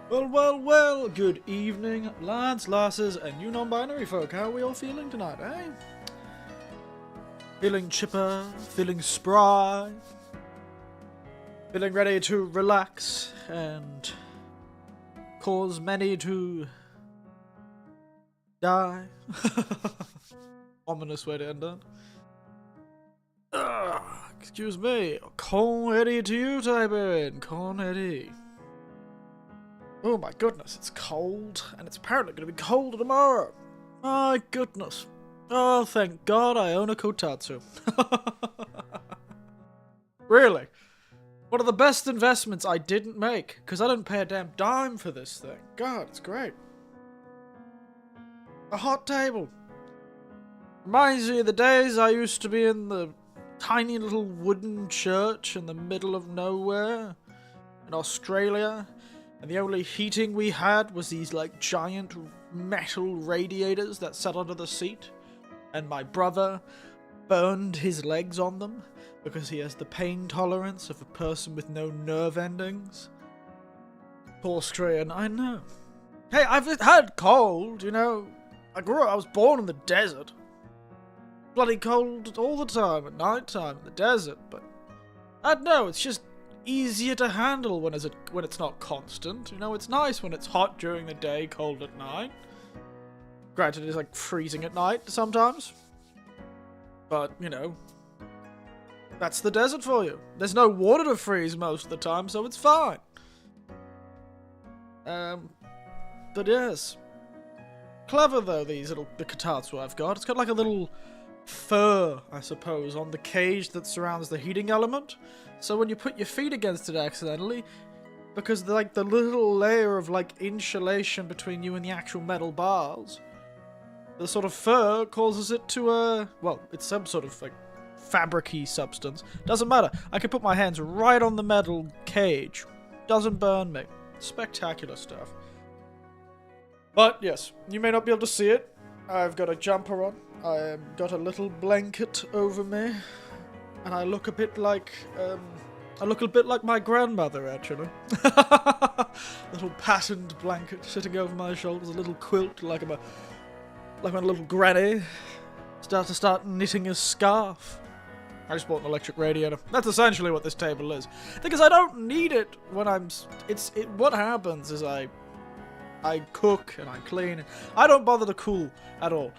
Well, well, well, good evening, lads, lasses, and you non-binary folk. How are we all feeling tonight, eh? Feeling chipper, feeling spry, feeling ready to relax and cause many to die. Ominous way to end it. Excuse me, Con Eddie to you, Tiberian, Con Eddie. Oh my goodness, it's cold, and it's apparently going to be colder tomorrow. My goodness. Oh, thank God I own a Kotatsu. Really? One of the best investments I didn't make, because I didn't pay a damn dime for this thing. God, it's great. A hot table. Reminds me of the days I used to be in the tiny little wooden church in the middle of nowhere in Australia. And the only heating we had was these, like, giant metal radiators that sat under the seat. And my brother burned his legs on them because he has the pain tolerance of a person with no nerve endings. Poor Strayan, I know. Hey, I've had cold, you know. I was born in the desert. Bloody cold all the time, at night time in the desert, but I don't know, it's just easier to handle when it's not constant. You know, it's nice when it's hot during the day, cold at night. Granted, it's like freezing at night sometimes. But, you know, that's the desert for you. There's no water to freeze most of the time, so it's fine. But yes. Clever though, the Kotatsu I've got. It's got like a little fur, I suppose, on the cage that surrounds the heating element. So when you put your feet against it accidentally, because the little layer of like insulation between you and the actual metal bars, the sort of fur causes it to well, it's some sort of like fabric-y substance. Doesn't matter. I can put my hands right on the metal cage. Doesn't burn me. Spectacular stuff. But yes, you may not be able to see it. I've got a jumper on. I've got a little blanket over me, and I look a bit like my grandmother, actually. Little patterned blanket sitting over my shoulders, a little quilt like my little granny. Start knitting a scarf. I just bought an electric radiator. That's essentially what this table is. Because I don't need it when what happens is I cook and I clean. I don't bother to cool at all.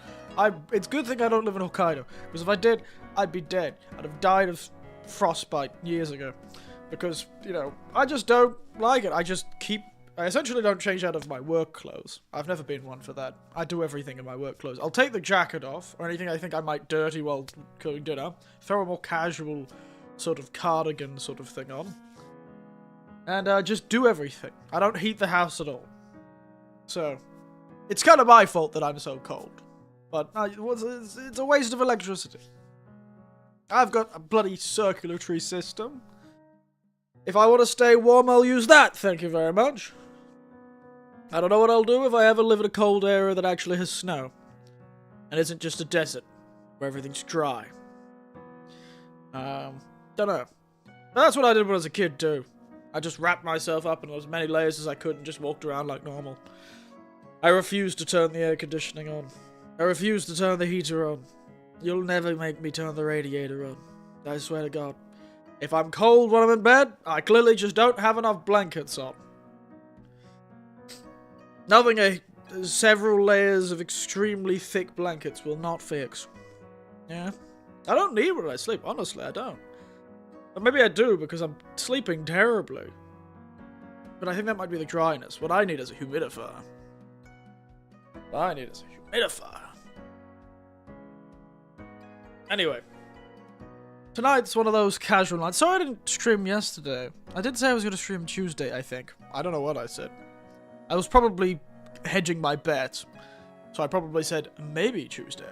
It's a good thing I don't live in Hokkaido, because if I did, I'd be dead. I'd have died of frostbite years ago. Because, you know, I just don't like it. I essentially don't change out of my work clothes. I've never been one for that. I do everything in my work clothes. I'll take the jacket off, or anything I think I might dirty while cooking dinner. Throw a more casual sort of cardigan sort of thing on. And just do everything. I don't heat the house at all. So, it's kind of my fault that I'm so cold. But it's a waste of electricity. I've got a bloody circulatory system. If I want to stay warm, I'll use that, thank you very much. I don't know what I'll do if I ever live in a cold area that actually has snow. And isn't just a desert, where everything's dry. Don't know. But that's what I did when I was a kid, too. I just wrapped myself up in as many layers as I could and just walked around like normal. I refused to turn the air conditioning on. I refuse to turn the heater on. You'll never make me turn the radiator on. I swear to God. If I'm cold when I'm in bed, I clearly just don't have enough blankets on. Nothing several layers of extremely thick blankets will not fix. Yeah? I don't need when I sleep, honestly, I don't. But maybe I do, because I'm sleeping terribly. But I think that might be the dryness. What I need is a humidifier. Anyway. Tonight's one of those casual nights. Sorry I didn't stream yesterday. I did say I was going to stream Tuesday, I think. I don't know what I said. I was probably hedging my bet. So I probably said, maybe Tuesday.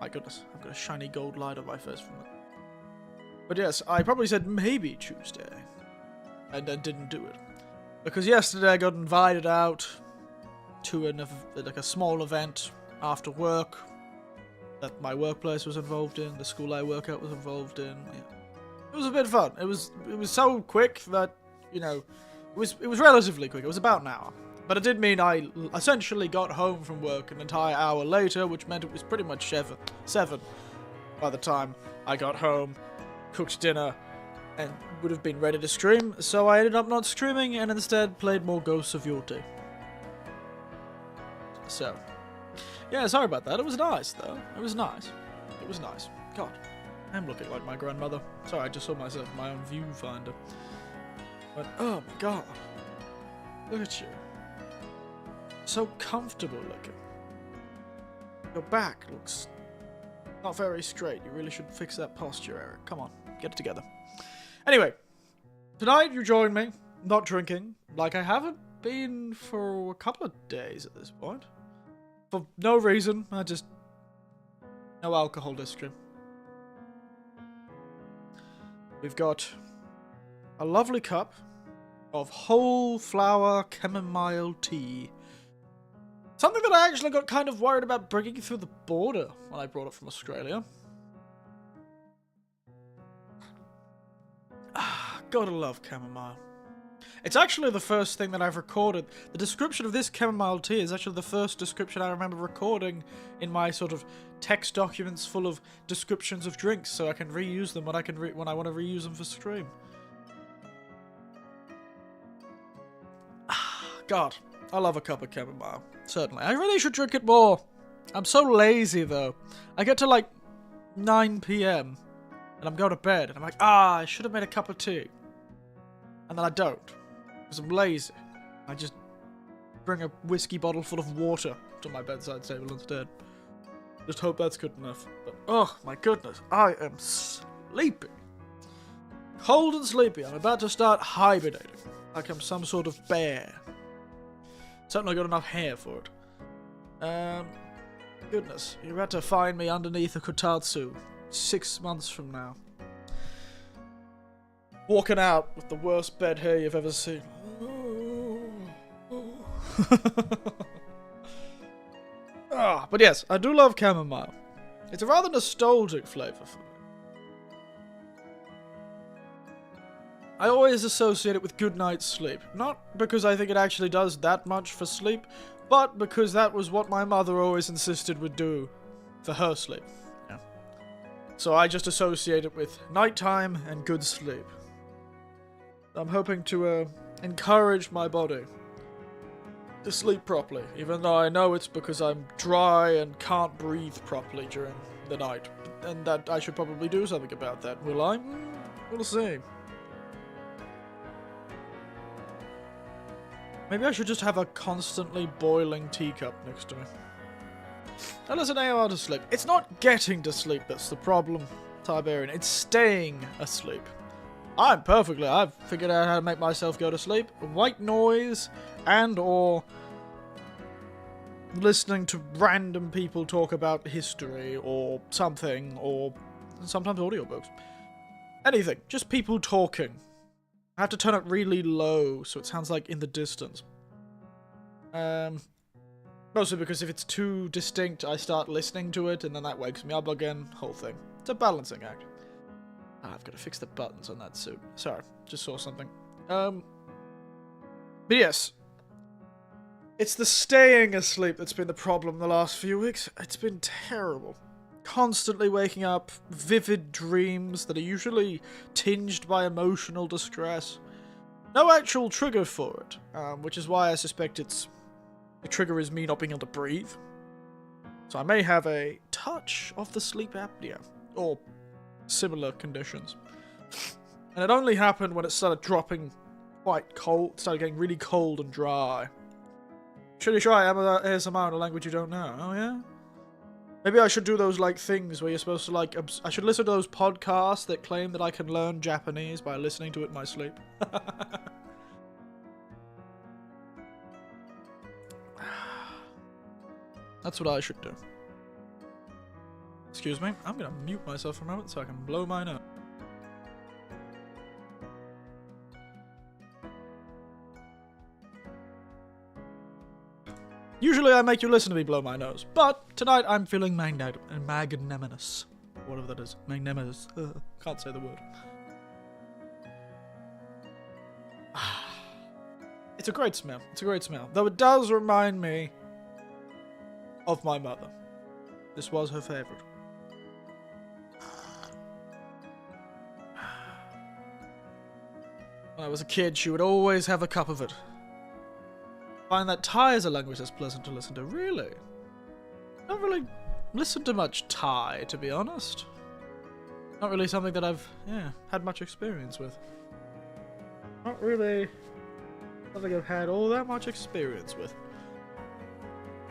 My goodness, I've got a shiny gold light on my face from that. But yes, I probably said maybe Tuesday. And then didn't do it. Because yesterday I got invited out to a small event after work that my workplace was involved in, the school I work at was involved in. Yeah. It was a bit fun. It was so quick that, you know, it was relatively quick. It was about an hour. But it did mean I essentially got home from work an entire hour later, which meant it was pretty much 7 by the time I got home, cooked dinner, and would have been ready to stream. So I ended up not streaming and instead played more Ghosts of Yore. So, yeah, sorry about that. It was nice, though. It was nice. It was nice. God, I'm looking like my grandmother. Sorry, I just saw myself in my own viewfinder. But, oh my god. Look at you. So comfortable looking. Your back looks not very straight. You really should fix that posture, Eric. Come on, get it together. Anyway, tonight you join me, not drinking, like I haven't been for a couple of days at this point. For no reason, no alcohol this stream. We've got a lovely cup of whole flower chamomile tea. Something that I actually got kind of worried about bringing through the border when I brought it from Australia. Gotta love chamomile. It's actually the first thing that I've recorded. The description of this chamomile tea is actually the first description I remember recording in my sort of text documents full of descriptions of drinks, so I can reuse them when I want to reuse them for stream. God, I love a cup of chamomile. Certainly. I really should drink it more. I'm so lazy, though. I get to, like, 9 PM, and I'm going to bed, and I'm like, I should have made a cup of tea. And then I don't, because I'm lazy. I just bring a whiskey bottle full of water to my bedside table instead. Just hope that's good enough. But, oh, my goodness, I am sleepy. Cold and sleepy. I'm about to start hibernating, like I'm some sort of bear. Certainly got enough hair for it. Goodness, you're about to find me underneath a Kotatsu 6 months from now. Walking out with the worst bed hair you've ever seen. But yes, I do love chamomile. It's a rather nostalgic flavour for me. I always associate it with good night's sleep. Not because I think it actually does that much for sleep, but because that was what my mother always insisted would do for her sleep. Yeah. So I just associate it with nighttime and good sleep. I'm hoping to encourage my body to sleep properly, even though I know it's because I'm dry and can't breathe properly during the night. And that I should probably do something about that. Will I? We'll see. Maybe I should just have a constantly boiling teacup next to me. That doesn't allow me to sleep. It's not getting to sleep that's the problem, Tiberian. It's staying asleep. I've figured out how to make myself go to sleep. White noise and or listening to random people talk about history or something, or sometimes audiobooks. Anything. Just people talking. I have to turn it really low so it sounds like in the distance. Mostly because if it's too distinct, I start listening to it and then that wakes me up again. Whole thing. It's a balancing act. I've got to fix the buttons on that suit. Sorry, just saw something. But yes. It's the staying asleep that's been the problem the last few weeks. It's been terrible. Constantly waking up, vivid dreams that are usually tinged by emotional distress. No actual trigger for it, which is why I suspect the trigger is me not being able to breathe. So I may have a touch of the sleep apnea, or similar conditions. And it only happened when it started dropping quite cold, started getting really cold and dry. Should you try ASMR in a language you don't know? Oh yeah? Maybe I should do those, like, things where you're supposed to, like, I should listen to those podcasts that claim that I can learn Japanese by listening to it in my sleep. That's what I should do. Excuse me, I'm gonna mute myself for a moment so I can blow my nose. Usually I make you listen to me blow my nose, but tonight I'm feeling magnanimous. Whatever that is. Magnanimous. Can't say the word. It's a great smell. It's a great smell. Though it does remind me of my mother. This was her favorite. When I was a kid, she would always have a cup of it. I find that Thai is a language that's pleasant to listen to. Really? I don't really listen to much Thai, to be honest. Not really something that I've, had much experience with. Not really something I've had all that much experience with.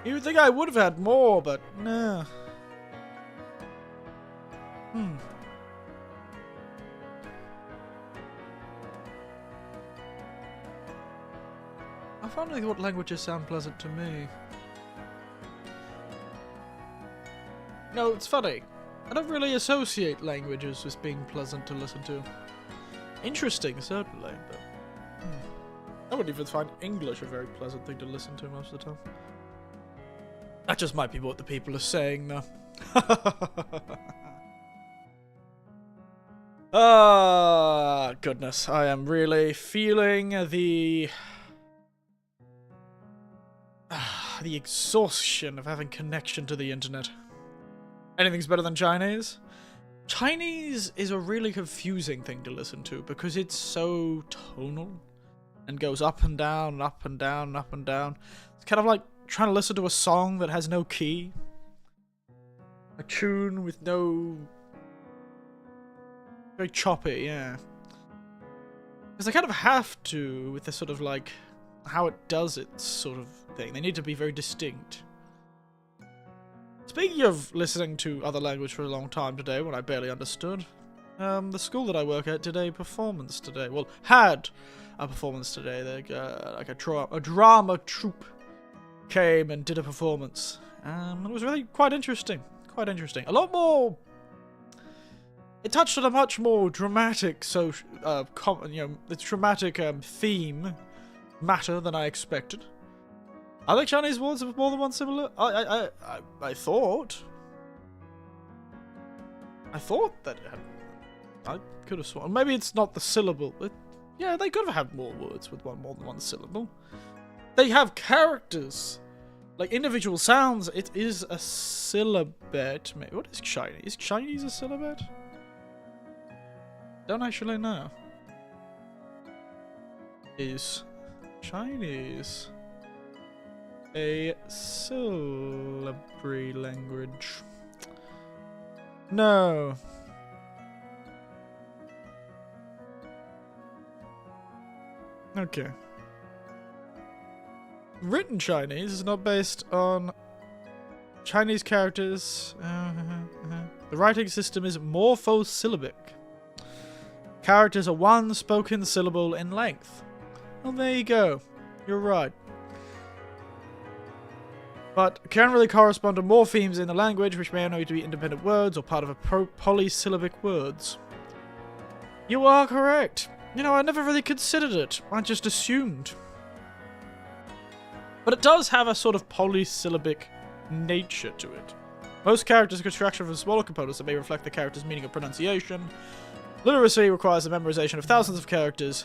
You would think I would have had more, but nah. I wonder what languages sound pleasant to me. No, it's funny. I don't really associate languages as being pleasant to listen to. Interesting, certainly, but... I wouldn't even find English a very pleasant thing to listen to most of the time. That just might be what the people are saying, though. Ah, goodness. I am really feeling the exhaustion of having connection to the internet. Anything's better than Chinese? Chinese is a really confusing thing to listen to because it's so tonal and goes up and down, up and down, up and down. It's kind of like trying to listen to a song that has no key. A tune with no... Very choppy, yeah. Because they kind of have to with the sort of like how it does its sort of thing. They need to be very distinct. Speaking of listening to other language for a long time today, when I barely understood, the school that I work at did a performance today. Well, had a performance today. They, like a drama troupe came and did a performance. It was really quite interesting. Quite interesting. A lot more... It touched on a much more dramatic the dramatic theme matter than I expected. I think Chinese words have more than one similar. I thought that it had. I could have sworn. Maybe it's not the syllable. Yeah, they could have had more words with more than one syllable. They have characters, like individual sounds. It is a syllabate. What is Chinese? Is Chinese a syllabate? Don't actually know. Is Chinese a syllabary language? No. Okay. Written Chinese is not based on Chinese characters. The writing system is morphosyllabic. Characters are one spoken syllable in length. Well, there you go. You're right. But can really correspond to morphemes in the language, which may only be independent words or part of a polysyllabic words. You are correct. You know, I never really considered it. I just assumed. But it does have a sort of polysyllabic nature to it. Most characters are constructed from smaller components that may reflect the character's meaning or pronunciation. Literacy requires the memorization of thousands of characters.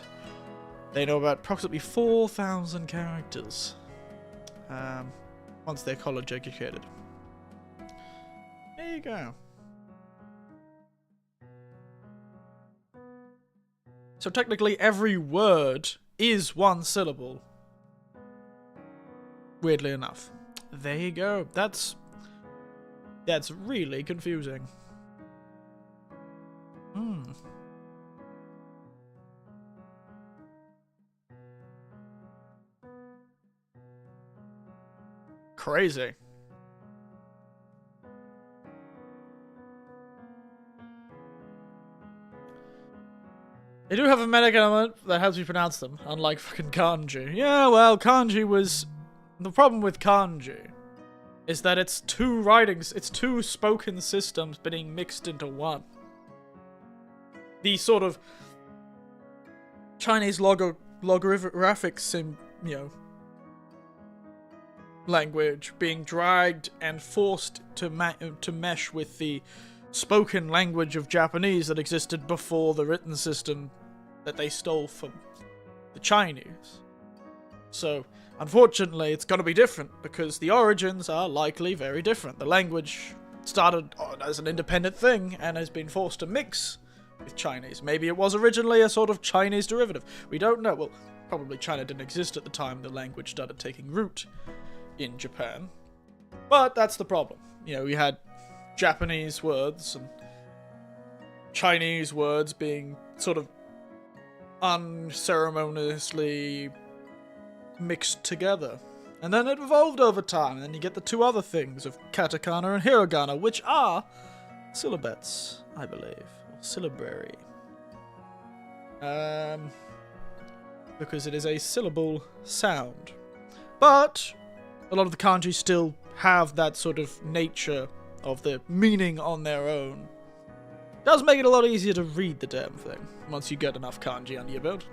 They know about approximately 4,000 characters. Once they're college educated. There you go. So technically every word is one syllable. Weirdly enough. There you go. That's really confusing. Crazy. They do have a phonetic element that helps you pronounce them, unlike fucking kanji. Yeah, well, kanji was... The problem with kanji is that it's two writings, it's two spoken systems being mixed into one. The sort of Chinese logographic language being dragged and forced to mesh with the spoken language of Japanese that existed before the written system that they stole from the Chinese. So, unfortunately, it's going to be different, because the origins are likely very different. The language started as an independent thing, and has been forced to mix with Chinese. Maybe it was originally a sort of Chinese derivative. We don't know. Well, probably China didn't exist at the time the language started taking root in Japan. But that's the problem. You know, we had Japanese words and Chinese words being sort of unceremoniously mixed together. And then it evolved over time, and then you get the two other things of katakana and hiragana, which are syllabettes, I believe. Or syllabary. Because it is a syllable sound. But a lot of the kanji still have that sort of nature of the meaning on their own. Does make it a lot easier to read the damn thing, once you get enough kanji under your belt.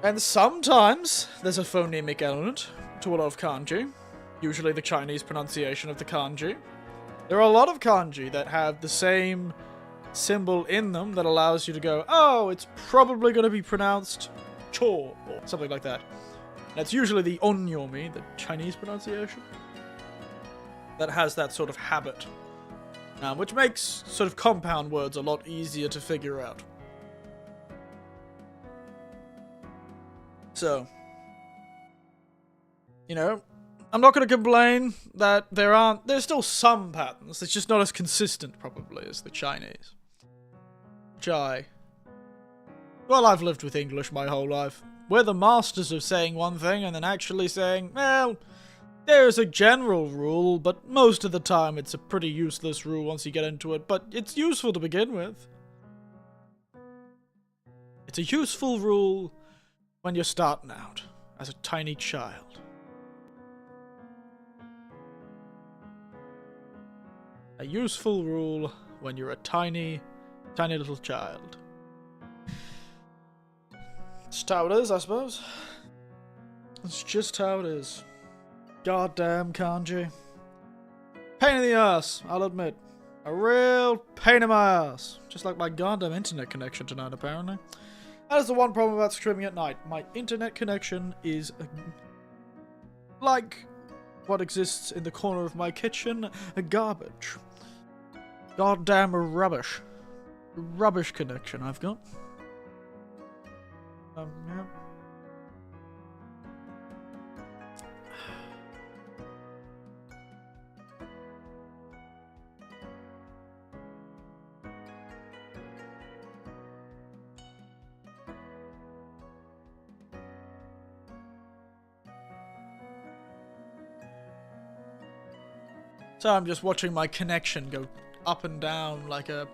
And sometimes there's a phonemic element to a lot of kanji, usually the Chinese pronunciation of the kanji. There are a lot of kanji that have the same symbol in them that allows you to go, oh, it's probably going to be pronounced cho, or something like that. That's usually the onyomi, the Chinese pronunciation, that has that sort of habit, which makes sort of compound words a lot easier to figure out. So, you know, I'm not going to complain that there's still some patterns, it's just not as consistent, probably, as the Chinese. Well, I've lived with English my whole life. We're the masters of saying one thing and then actually saying, well, there's a general rule, but most of the time it's a pretty useless rule once you get into it, but it's useful to begin with. It's a useful rule when you're starting out as a tiny child. A useful rule when you're a tiny little child. It's just how it is, I suppose. It's just how it is. Goddamn kanji. Pain in the ass, I'll admit. A real pain in my ass. Just like my goddamn internet connection tonight, apparently. That is the one problem about streaming at night. My internet connection is like what exists in the corner of my kitchen, a garbage. Goddamn rubbish. Rubbish connection I've got. Yeah. So I'm just watching my connection go up and down like a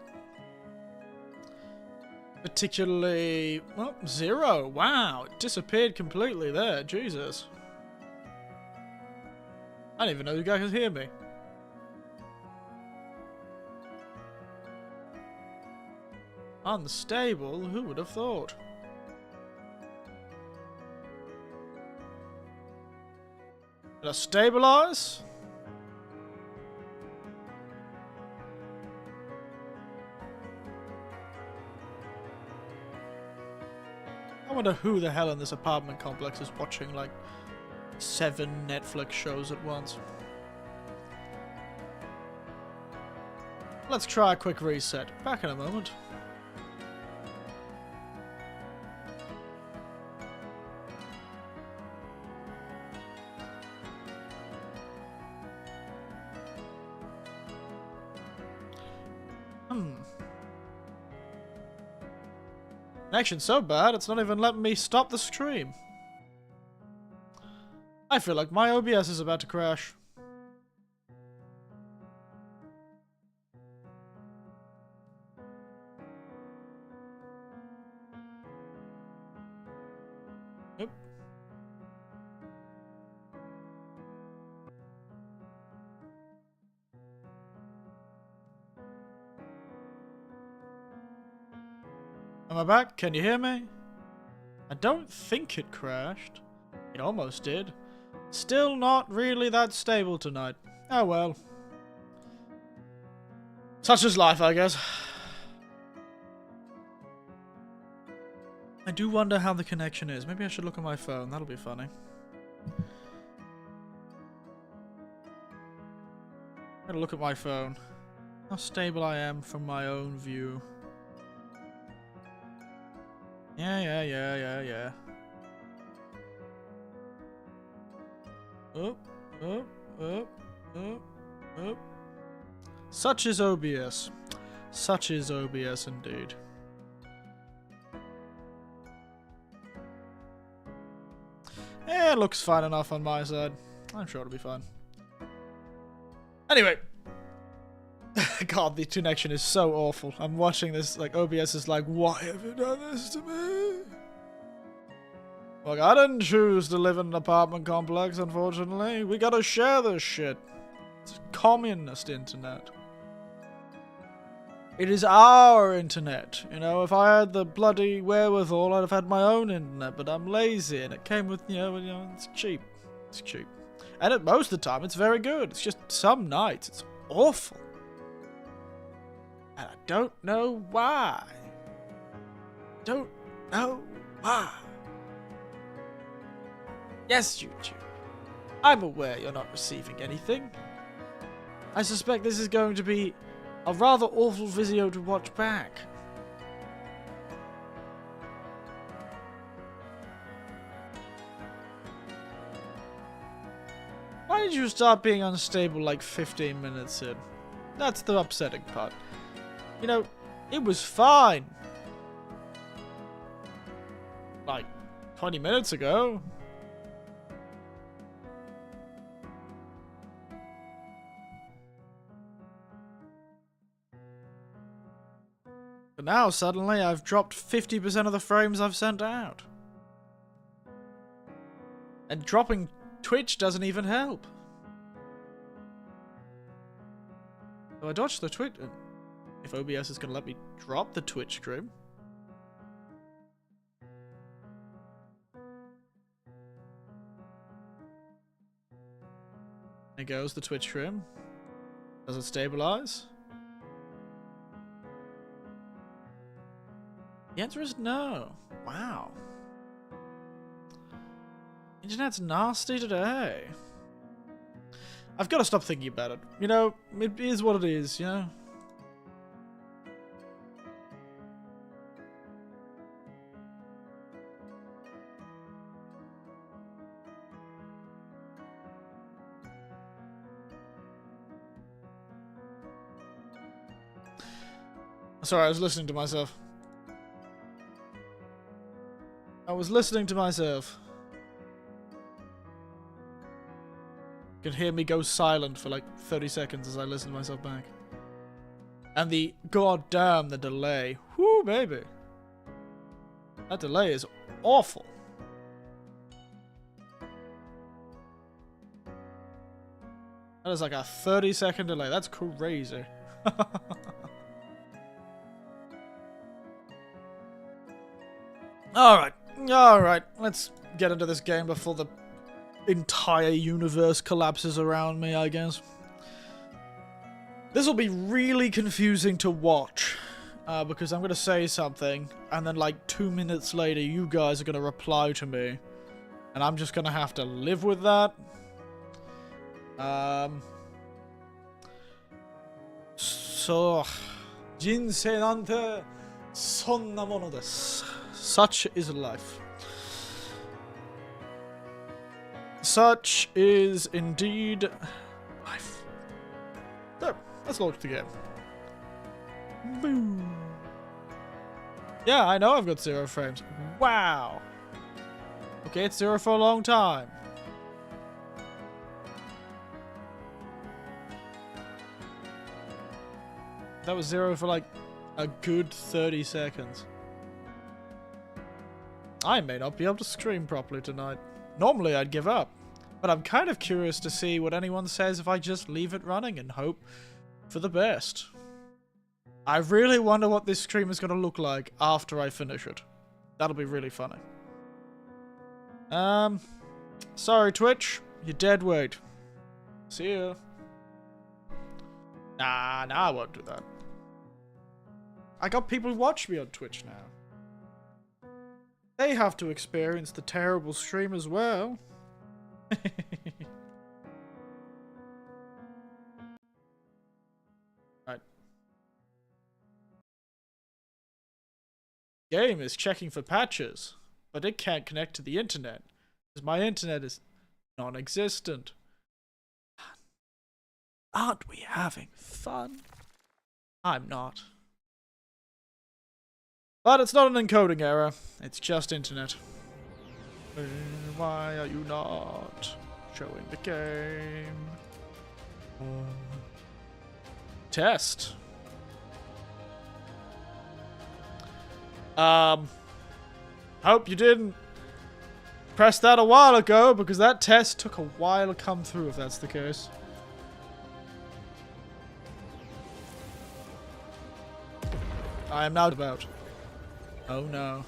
particularly... well, 0. Wow, it disappeared completely there. Jesus. I didn't even know you guys could hear me. Unstable? Who would have thought? Did I stabilize? I wonder who the hell in this apartment complex is watching, like, 7 Netflix shows at once. Let's try a quick reset. Back in a moment. Connection's so bad, it's not even letting me stop the stream. I feel like my OBS is about to crash. Nope. Am I back? Can you hear me? I don't think it crashed. It almost did. Still not really that stable tonight. Oh well. Such is life, I guess. I do wonder how the connection is. Maybe I should look at my phone. That'll be funny. I'm gonna look at my phone. How stable I am from my own view. Yeah. Up. Such is OBS. Such is OBS indeed. It looks fine enough on my side. I'm sure it'll be fine. Anyway. God, the connection is so awful. I'm watching this, like, OBS is like, why have you done this to me? Look, I didn't choose to live in an apartment complex, unfortunately. We gotta share this shit. It's a communist internet. It is our internet. You know, if I had the bloody wherewithal, I'd have had my own internet, but I'm lazy, and it came with, you know, it's cheap. It's cheap. And at most of the time, it's very good. It's just some nights, it's awful. And I don't know why. Don't know why. Yes, YouTube. I'm aware you're not receiving anything. I suspect this is going to be a rather awful video to watch back. Why did you start being unstable like 15 minutes in? That's the upsetting part. You know, it was fine. Like, 20 minutes ago. But now, suddenly, I've dropped 50% of the frames I've sent out. And dropping Twitch doesn't even help. So I dodged the Twitch. If OBS is going to let me drop the Twitch stream. There goes the Twitch stream. Does it stabilize? The answer is no. Wow. Internet's nasty today. I've got to stop thinking about it. You know, it is what it is, you know? Sorry, I was listening to myself. You can hear me go silent for like 30 seconds as I listen to myself back. And the goddamn the delay. Whoo, baby. That delay is awful. That is like a 30-second delay. That's crazy. Alright. Let's get into this game before the entire universe collapses around me, I guess. This will be really confusing to watch. Because I'm going to say something, and then like 2 minutes later, you guys are going to reply to me. And I'm just going to have to live with that. So... Jinsei nante sonna mono desu. Such is life. Such is indeed life. There, let's launch the game. Boom. Yeah, I know I've got 0 frames. Wow. Okay, it's 0 for a long time. That was 0 for like a good 30 seconds. I may not be able to stream properly tonight. Normally I'd give up, but I'm kind of curious to see what anyone says if I just leave it running and hope for the best. I really wonder what this stream is going to look like after I finish it. That'll be really funny. Sorry Twitch, you're dead weight. See ya. Nah, I won't do that. I got people who watch me on Twitch now. They have to experience the terrible stream as well. Right. Game is checking for patches, but it can't connect to the internet, because my internet is non-existent. Aren't we having fun? I'm not. But it's not an encoding error, it's just internet. Why are you not showing the game? Test. Hope you didn't press that a while ago, because that test took a while to come through, if that's the case. I am now about. Oh no.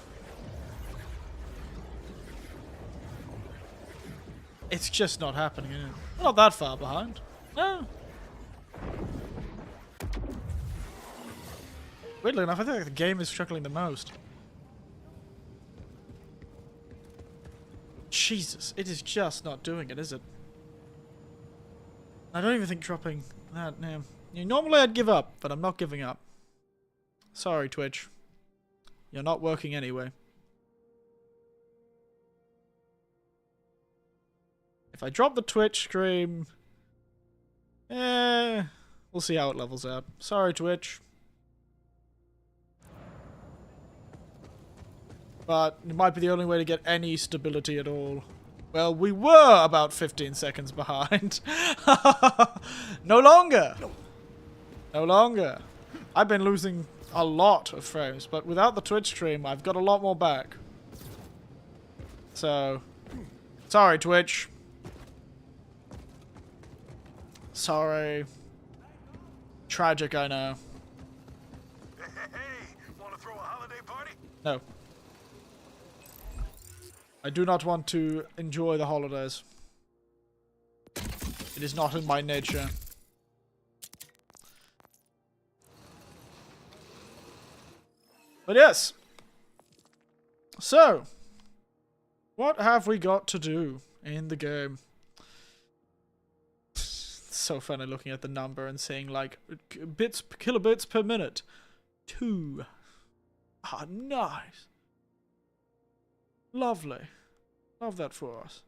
It's just not happening, is it? We're not that far behind. No. Weirdly enough, I think the game is struggling the most. Jesus, it is just not doing it, is it? I don't even think dropping that name. Normally I'd give up, but I'm not giving up. Sorry, Twitch. You're not working anyway. If I drop the Twitch stream, we'll see how it levels out. Sorry, Twitch. But it might be the only way to get any stability at all. Well, we were about 15 seconds behind. No longer. No longer. I've been losing a lot of frames, but without the Twitch stream, I've got a lot more back. So, sorry, Twitch. Sorry. Tragic, I know. Hey, want to throw a holiday party? No. I do not want to enjoy the holidays. It is not in my nature. But yes. So, what have we got to do in the game? It's so funny looking at the number and seeing like kilobits per minute. 2. Ah, nice. Lovely. Love that for us.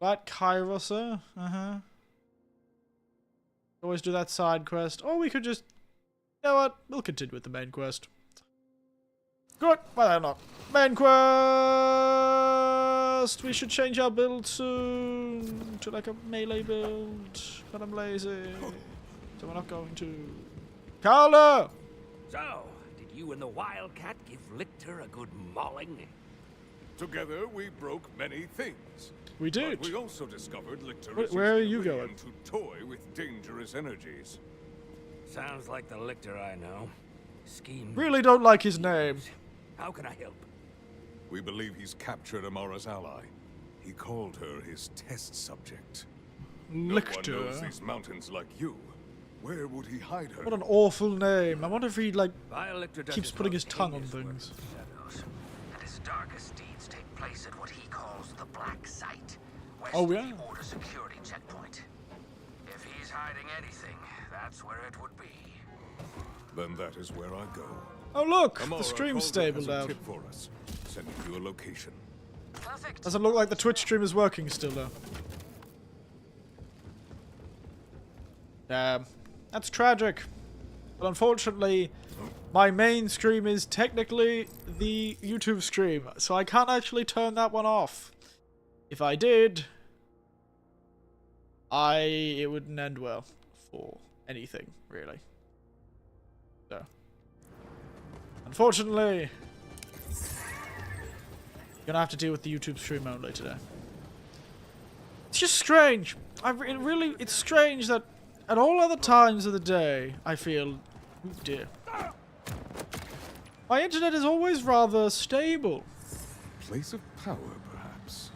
That Kairosa. Always do that side quest. Or we could just... You know what? We'll continue with the main quest. Good. Why the hell not? Main quest! We should change our build soon to like a melee build. But I'm lazy. So we're not going to. Carla! So, did you and the Wildcat give Lictor a good mauling? Together we broke many things. We did. But we also discovered Lictor Where are you going? To toy with dangerous energies. Sounds like the Lictor I know. Scheme. Really don't like his name. How can I help? We believe he's captured Amara's ally. He called her his test subject. No one knows Lictor. these mountains like you. Where would he hide her? What an awful name. I wonder if he like Vile Lictor does keeps his putting his most tongue on heinous work things. in the shadows, and his darkest deeds take place at what he calls the Black Site, west Oh, of yeah. the Order security checkpoint. If he's hiding anything, that's where it would be. Then that is where I go. Oh look, Amara the stream's called it as stabled a out. tip for us, sending you a location. Perfect. Doesn't look like the Twitch stream is working still though. Damn. That's tragic. But unfortunately, my main stream is technically the YouTube stream, so I can't actually turn that one off. If I did, it wouldn't end well for anything, really. So, unfortunately, you're gonna have to deal with the YouTube stream only today. It's just strange. It's strange that at all other times of the day, I feel, oh dear, my internet is always rather stable. Place of power, perhaps.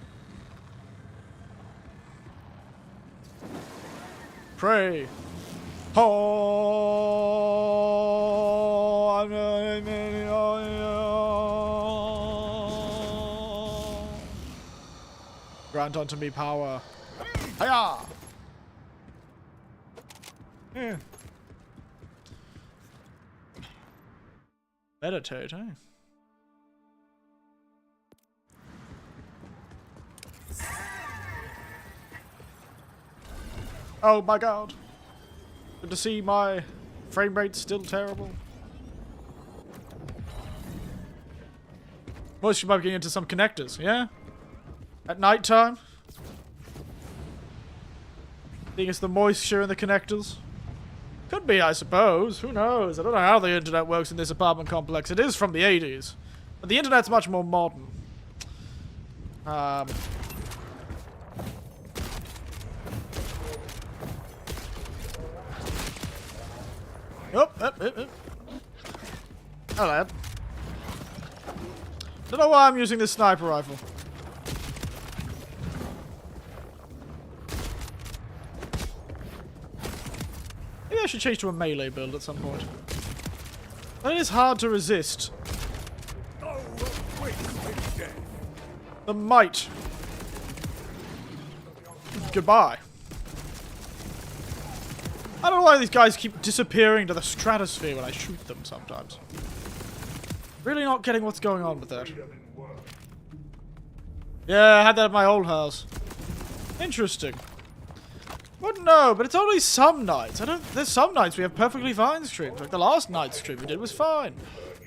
Pray. Oh, Grant unto me power. Hiya! Yeah. Meditate, eh? Oh my god. Good to see my frame rate's still terrible. Moisture might be getting into some connectors, yeah? At night time? I think it's the moisture in the connectors. Could be, I suppose. Who knows? I don't know how the internet works in this apartment complex. It is from the 80s. But the internet's much more modern. Oh. Hello, lad. Don't know why I'm using this sniper rifle. Maybe I should change to a melee build at some point. But it is hard to resist. Oh, wait, dead. The might. Goodbye. I don't know why these guys keep disappearing to the stratosphere when I shoot them sometimes. Really not getting what's going on with that. Yeah, I had that at my old house. Interesting. Well, no, but it's only some nights. There's some nights we have perfectly fine streams. Like the last night's stream we did was fine.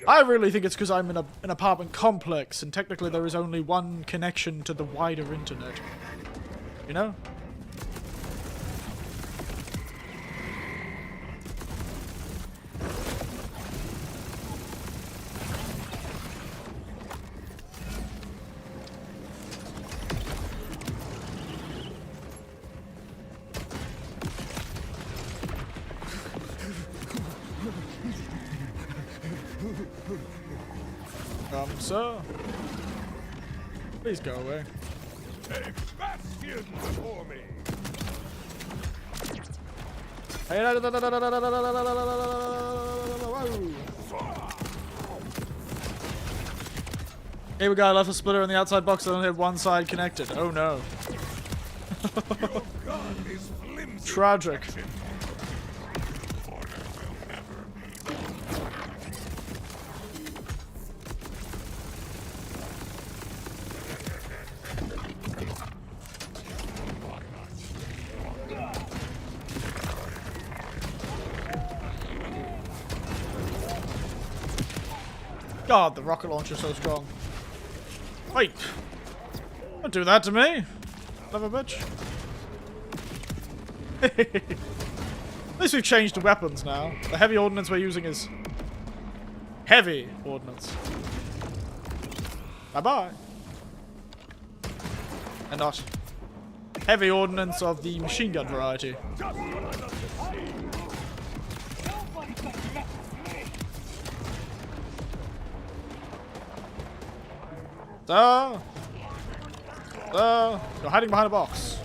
I really think it's because I'm in an apartment complex and technically there is only one connection to the wider internet. You know? Sir. Please go away. A bastion before me. Hey, we got a left splitter in the outside box that only have one side connected. Oh no. Your gun is flimsy. Tragic. God, the rocket launcher's so strong. Wait! Don't do that to me! Son of a bitch. At least we've changed the weapons now. The heavy ordnance we're using is... heavy ordnance. Bye-bye. And not... heavy ordnance of the machine gun variety. You're hiding behind a box.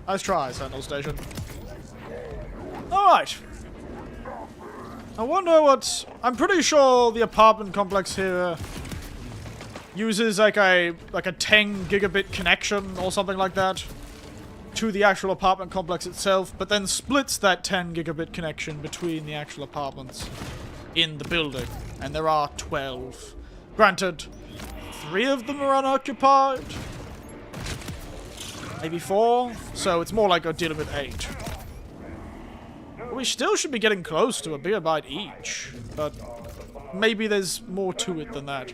Nice try, Sentinel Station. Alright. I wonder what... I'm pretty sure the apartment complex here... uses like a 10 gigabit connection or something like that to the actual apartment complex itself, but then splits that 10 gigabit connection between the actual apartments in the building. And there are 12. Granted, 3 of them are unoccupied. Maybe 4. So it's more like we're dealing with 8. We still should be getting close to a gigabyte each, but maybe there's more to it than that.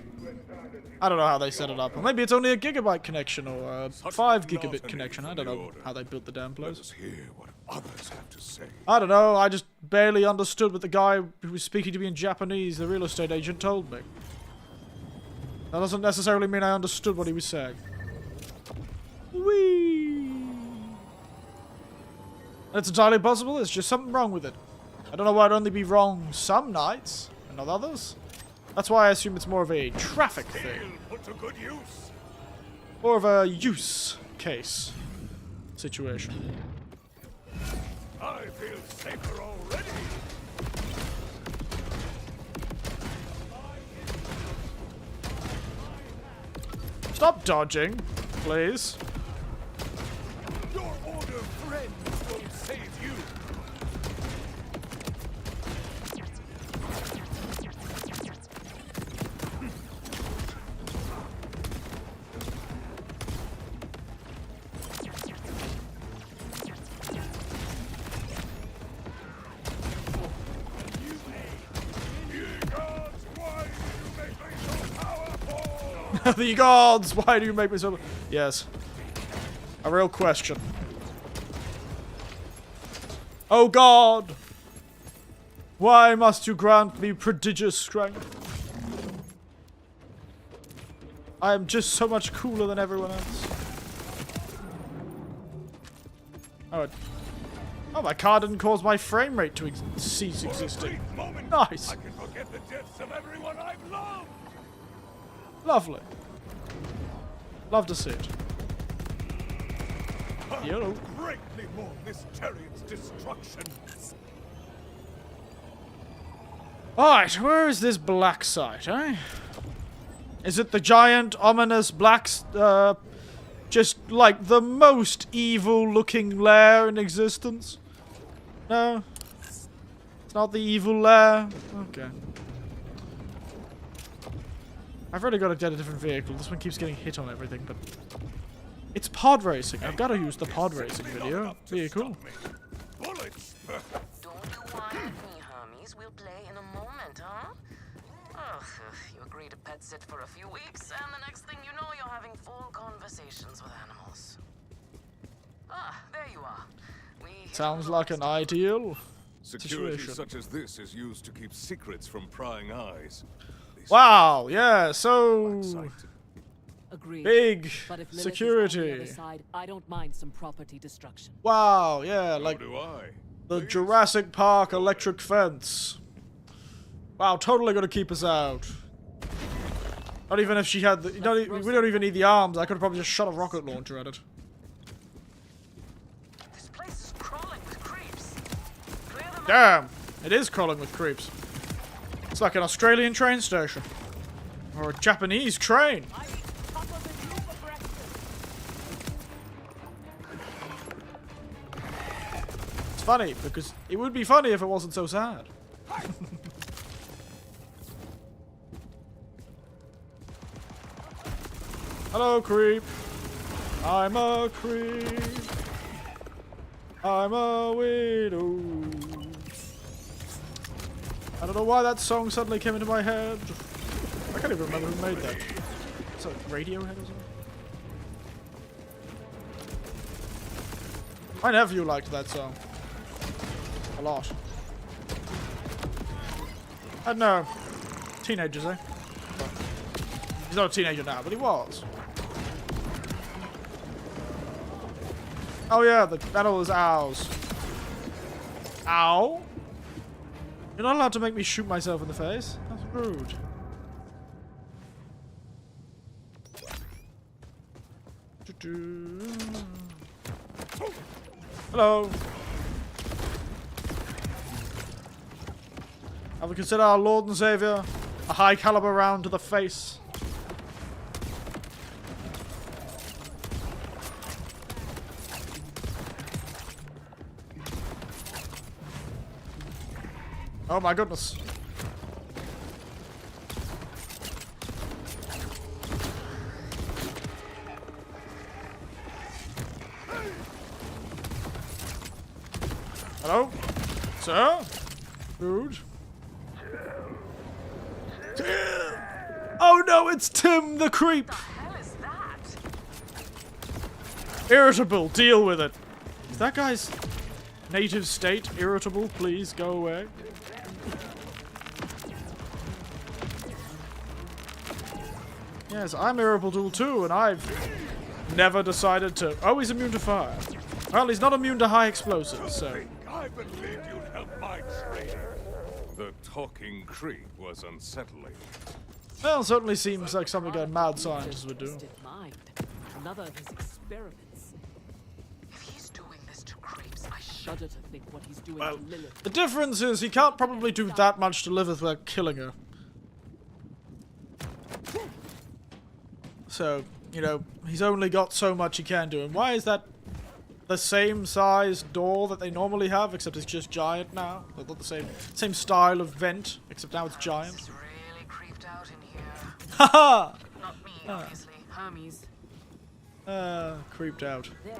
I don't know how they set it up. Or maybe it's only a gigabyte connection or a 5 gigabit connection. I don't know how they built the damn place. Let's hear what others have to say. I don't know. I just barely understood what the guy who was speaking to me in Japanese, the real estate agent, told me. That doesn't necessarily mean I understood what he was saying. Whee! It's entirely possible. There's just something wrong with it. I don't know why it'd only be wrong some nights and not others. That's why I assume it's more of a traffic thing. Put to good use. More of a use case. situation. I feel safer already. Stop dodging, please. Your order friends will save you. The gods, why do you make me so... Yes. A real question. Oh God! Why must you grant me prodigious strength? I am just so much cooler than everyone else. Oh, my car didn't cause my frame rate to cease existing. Nice. I can forget the deaths of everyone I've loved. Lovely. Love to see it. Yellow. Greatly more this chariot's destruction. Alright, where is this black site, eh? Is it the giant, ominous black, just like the most evil looking lair in existence? No? It's not the evil lair? Okay. I've already got to get a different vehicle. This one keeps getting hit on everything, but... It's pod racing. I've got to use the pod racing vehicle. Bullets. Don't you whine at me, homies. We'll play in a moment, huh? Oh, you agree to pet sit for a few weeks, and the next thing you know, you're having full conversations with animals. Ah, there you are. Sounds like an ideal Security situation. such as this is used to keep secrets from prying eyes. Wow, yeah, so... Agreed. Big But if Lilith security. is on the other side, I don't mind some property destruction. Wow, yeah, like So do I. the Please? Jurassic Park electric fence. Wow, totally gonna keep us out. Not even if she had the... we don't even need the arms. I could have probably just shot a rocket launcher at it. This place is crawling with creeps. Clear them out. Damn, it is crawling with creeps. It's like an Australian train station. Or a Japanese train. It's funny, because it would be funny if it wasn't so sad. Hello, creep. I'm a creep. I'm a widow. I don't know why that song suddenly came into my head. I can't even remember who made that. Is that Radiohead or something? My nephew liked that song. A lot. I don't know. Teenagers, eh? Well, he's not a teenager now, but he was. Oh yeah, the battle is ours. Ow? You're not allowed to make me shoot myself in the face. That's rude. Hello. Have we considered our Lord and Savior a high caliber round to the face? Oh my goodness. Hello? Sir? Food? Oh no, it's Tim the creep! What the hell is that? Irritable, deal with it. Is that guy's native state irritable? Please go away. Yes, I'm irritable too, and I've never decided to... Oh, he's immune to fire. Well, he's not immune to high explosives, so... I believed you'd help my training. The talking creep was unsettling. Well, certainly seems like something a mad scientist would do. Mind. Another of his experiments. If shudder to think what he's doing Well, to Lilith. the difference is he can't probably do that much to Lilith without killing her. So, you know, he's only got so much he can do. And why is that the same size door that they normally have, except it's just giant now? They've got the same style of vent, except now it's giant. This is really creeped out in here. Haha! Not me, obviously. Hermes. Creeped out. There.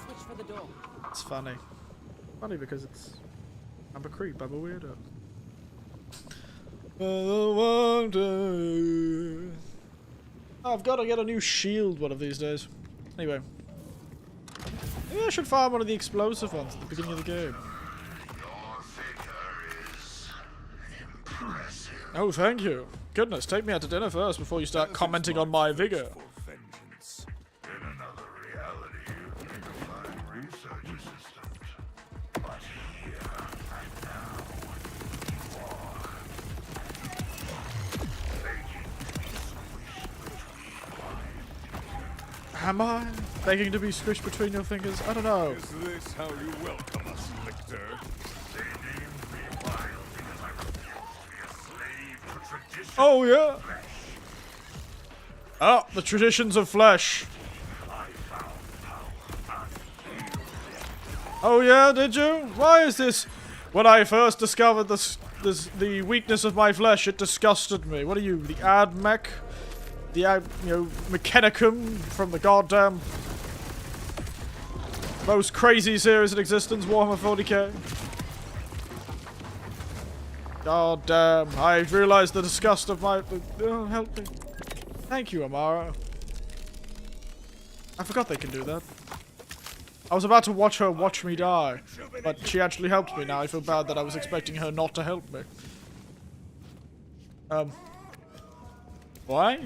Switch for the door. It's funny. Funny because I'm a creep, I'm a weirdo. I've got to get a new shield one of these days. Anyway. Maybe I should farm one of the explosive ones at the beginning of the game. Oh, thank you. Goodness, take me out to dinner first before you start commenting on my vigor. For vengeance. In another reality, you can define research assistant. But here and now, you are Am I begging to be squished between your fingers? I don't know. Is this how you welcome us, Lictor? They named me wild because I refuse to be a slave to tradition. Oh, yeah. Oh, the traditions of flesh. Oh, yeah, did you? Why is this? When I first discovered the weakness of my flesh, it disgusted me. What are you, the ad mech? The Mechanicum from the goddamn most crazy series in existence, Warhammer 40k. God damn, I realized the disgust of my... Oh, help me. Thank you, Amara. I forgot they can do that. I was about to watch her watch me die, but she actually helped me now. I feel bad that I was expecting her not to help me. Why?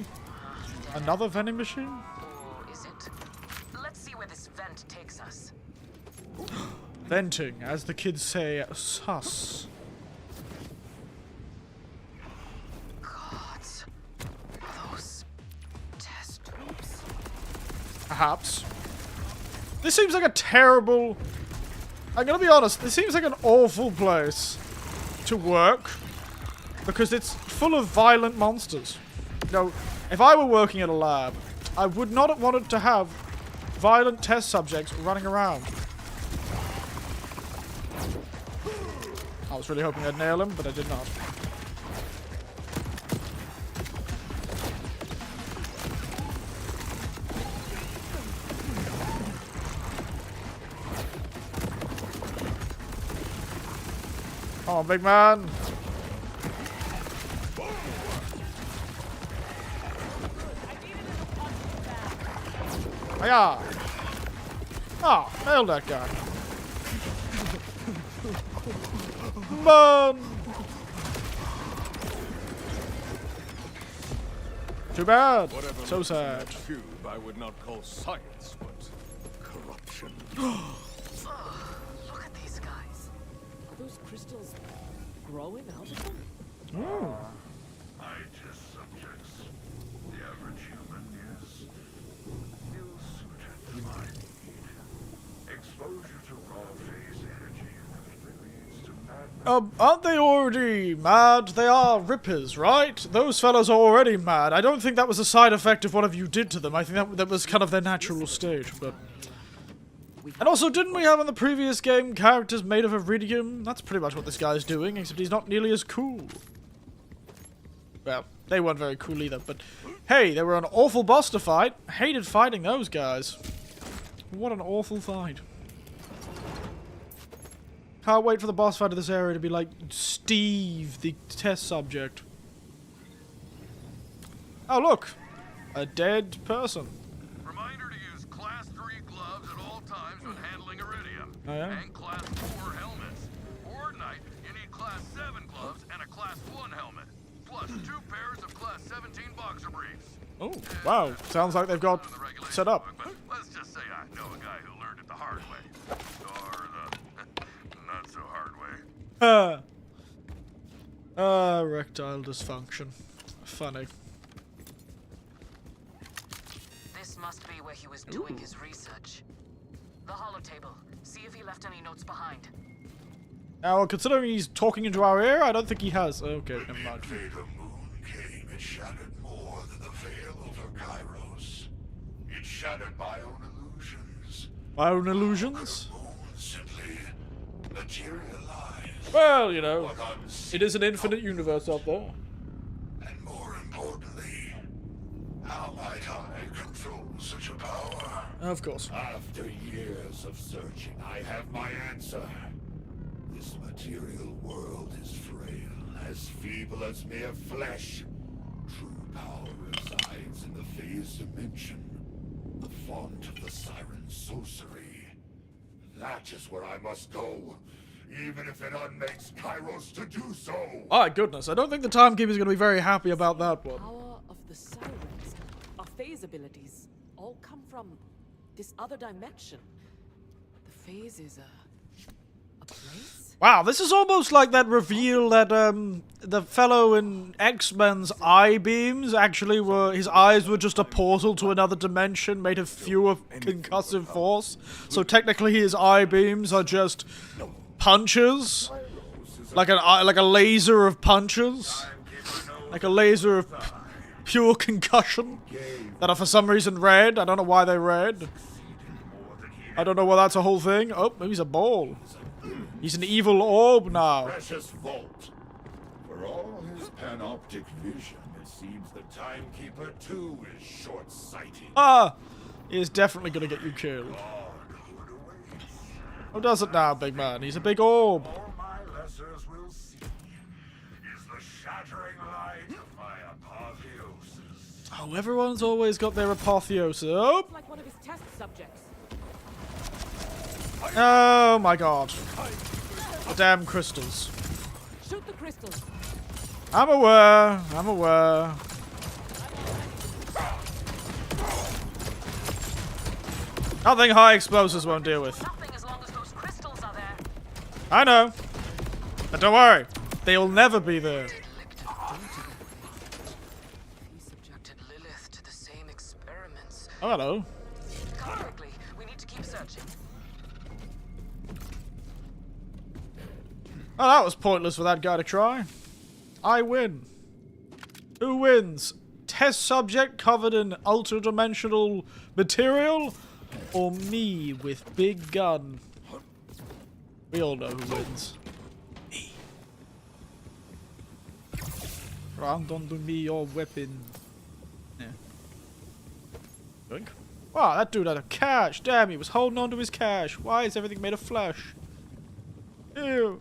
Another vending machine? Or is it? Let's see where this vent takes us. Venting, as the kids say, sus. Gods. Are those test tubes? Perhaps. This seems like a terrible... I'm gonna be honest, this seems like an awful place to work. Because it's full of violent monsters. You know, if I were working at a lab, I would not have wanted to have violent test subjects running around. I was really hoping I'd nail him, but I did not. Oh, big man. Hiya! Ah, nailed that guy. Man! Too bad. Whatever So looks in sad. that tube, I would not call science, but corruption. Look at these guys. Are those crystals growing out of them? Oh. I test subjects. The average human is ill-suited to my need. Exposure to raw phase energy inevitably leads to madness. Aren't they already mad? They are rippers, right? Those fellas are already mad. I don't think that was a side effect of what you did to them. I think that was kind of their natural state, but... And also, didn't we have in the previous game characters made of iridium? That's pretty much what this guy's doing, except he's not nearly as cool. Well, they weren't very cool either, but... Hey, they were an awful boss to fight. Hated fighting those guys. What an awful fight. Can't wait for the boss fight of this area to be like Steve, the test subject. Oh, look! A dead person. Reminder to use Class 3 gloves at all times when handling iridium. Oh, yeah? And Class 4 helmets. For Ignite, you need Class 7 gloves and a Class 1 helmet. Plus 2 pairs of Class 17 boxer briefs. Oh, wow. Sounds like they've got The regulation set up. book, but let's just say I know a guy who learned it the hard way. Or the not so hard way. Erectile dysfunction. Funny. This must be where he was doing his research. The holotable. See if he left any notes behind. Now, considering he's talking into our ear, I don't think he has. Okay, never mind. The invader moon came, it shattered more than the veil over Kairos. It shattered my own illusions. My own illusions? The moon simply materialized. Well, you know, What unseen it is an infinite universe out there. And more importantly, how might I control such a power? Of course. After years of searching, I have my answer. This material world is frail, as feeble as mere flesh. True power resides in the phase dimension, the font of the siren sorcery. That is where I must go, even if it unmakes Kairos to do so. My goodness, I don't think the timekeeper's going to be very happy about that one. Power of the sirens, our phase abilities, all come from this other dimension. The phase is a place? Wow, this is almost like that reveal that the fellow in X-Men's eye beams actually were, his eyes were just a portal to another dimension made of fewer concussive force. So technically his eye beams are just punches, like a laser of punches, like a laser of pure concussion that are for some reason red. I don't know why they're red. I don't know why that's a whole thing. Oh, maybe he's a ball. He's an evil orb now. Precious vault. For all his panoptic vision, it seems the timekeeper too is short-sighted. Ah! He is definitely gonna get you killed. Who does it now, big man? He's a big orb. All my lessers will see is the shattering light of my apotheosis. Oh, everyone's always got their apotheosis. Oh! Like one of his test subjects. Oh my god. The damn crystals. Shoot the crystals. I'm aware. I'm aware. Nothing high explosives won't deal with. Nothing as long as those crystals are there. I know. But don't worry. They'll never be there. He subjected Lilith to the same experiments. Oh, hello. Come quickly. We need to keep searching. Oh, that was pointless for that guy to try. I win. Who wins? Test subject covered in ultra-dimensional material? Or me with big gun? We all know who wins. Me. Round onto me your weapon. Yeah. Drink. Wow, that dude had a cache. Damn, he was holding on to his cache. Why is everything made of flesh? Ew.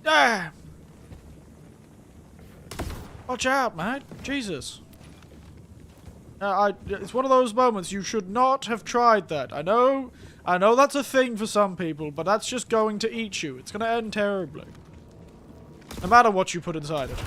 Damn! Watch out, man. Jesus. It's one of those moments you should not have tried that. I know that's a thing for some people, but that's just going to eat you. It's gonna end terribly. No matter what you put inside it.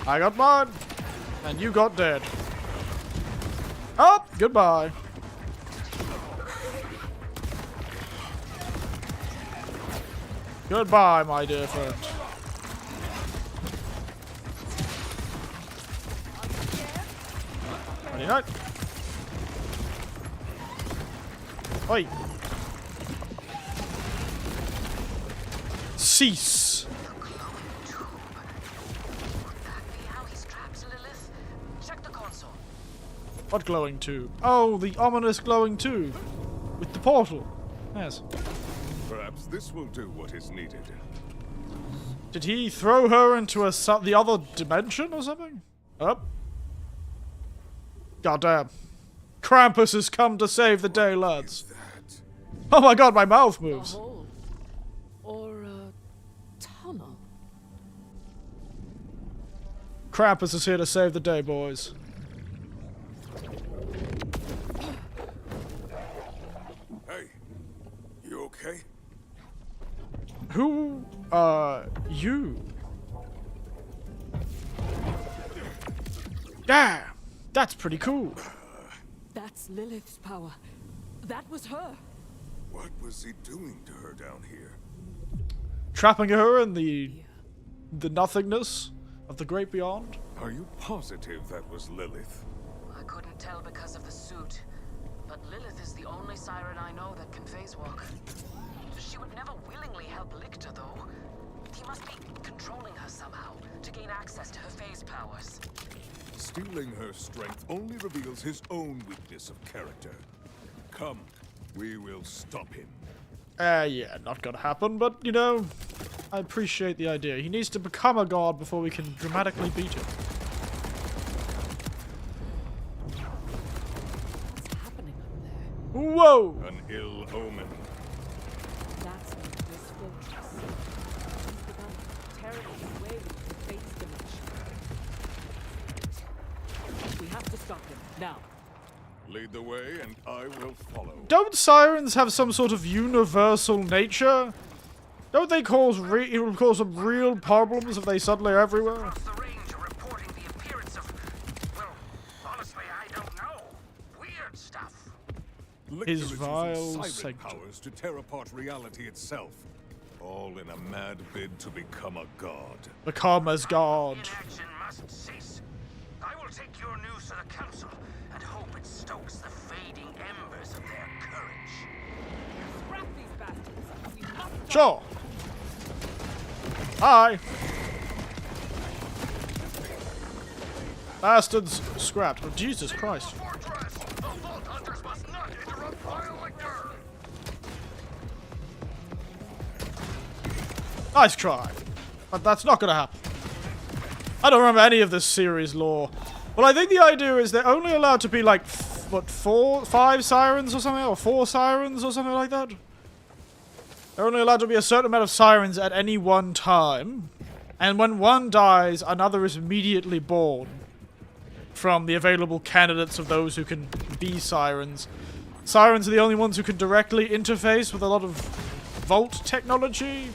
I got mine, and you got dead. Oh, goodbye. Goodbye, my dear friend. Ready, night. Oi. Cease. What glowing tube? Oh, the ominous glowing tube. With the portal. Yes. Perhaps this will do what is needed. Did he throw her into the other dimension or something? Up. Goddamn. Krampus has come to save the day, lads. That Oh my god, my mouth A moves. hole. Or a tunnel. Krampus is here to save the day, boys. Hey, you okay? Who, you? Damn! That's pretty cool. That's Lilith's power. That was her. What was he doing to her down here? Trapping her in the nothingness of the great beyond. Are you positive that was Lilith? I couldn't tell because of the suit, but Lilith is the only siren I know that can phase walk. She would never willingly help Lictor, though. He must be controlling her somehow to gain access to her phase powers. Stealing her strength only reveals his own weakness of character. Come, we will stop him. Yeah, not gonna happen, but, you know, I appreciate the idea. He needs to become a god before we can dramatically beat him. What's happening up there? Whoa! An ill omen. That's this fortress. He's begun tearing his way into the Fate's dimension. We have to stop him, now. Lead the way, and I will follow. Don't sirens have some sort of universal nature? Don't they cause some real problems if they suddenly are everywhere? Across the range are reporting the appearance of, well, honestly, I don't know. Weird stuff. Lictor His is using vile siren sanctum. powers to tear apart reality itself. All in a mad bid to become a god. Become as god. Inaction must cease. I will take your news to the council and hope it stokes the fading embers of their courage. Scrap these bastards. We must Sure. Hi. Bastards scrapped. Oh, Jesus Christ. Fortress! The Vault Hunters must not interrupt vile Lictor! Nice try. But that's not gonna happen. I don't remember any of this series lore. Well, I think the idea is they're only allowed to be like, what, 5 sirens or something? Or 4 sirens or something like that? They're only allowed to be a certain amount of sirens at any one time. And when one dies, another is immediately born from the available candidates of those who can be sirens. Sirens are the only ones who can directly interface with a lot of Vault technology.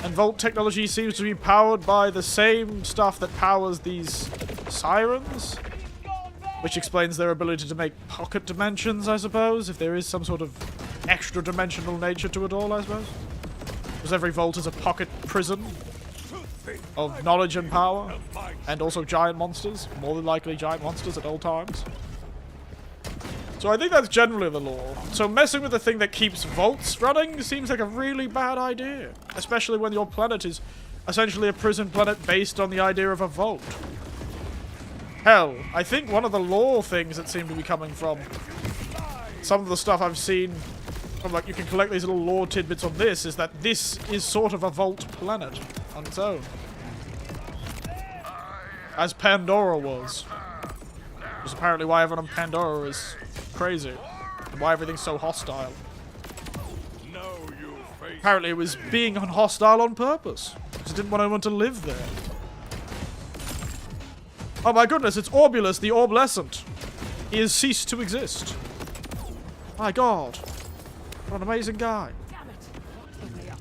And Vault technology seems to be powered by the same stuff that powers these sirens. Which explains their ability to make pocket dimensions, I suppose, if there is some sort of extra-dimensional nature to it all, I suppose. Because every Vault is a pocket prison of knowledge and power. And also giant monsters. More than likely giant monsters at all times. So I think that's generally the law. So messing with the thing that keeps Vaults running seems like a really bad idea. Especially when your planet is essentially a prison planet based on the idea of a Vault. Hell, I think one of the lore things that seem to be coming from some of the stuff I've seen from, like, you can collect these little lore tidbits on this, is that this is sort of a Vault planet on its own. As Pandora was. Which is apparently why everyone on Pandora is crazy. And why everything's so hostile. No, you face. Apparently it was being hostile on purpose. Because it didn't want anyone to live there. Oh my goodness, it's Orbulus, the Orblescent. He has ceased to exist. My god. What an amazing guy. Damn it! What's the way up?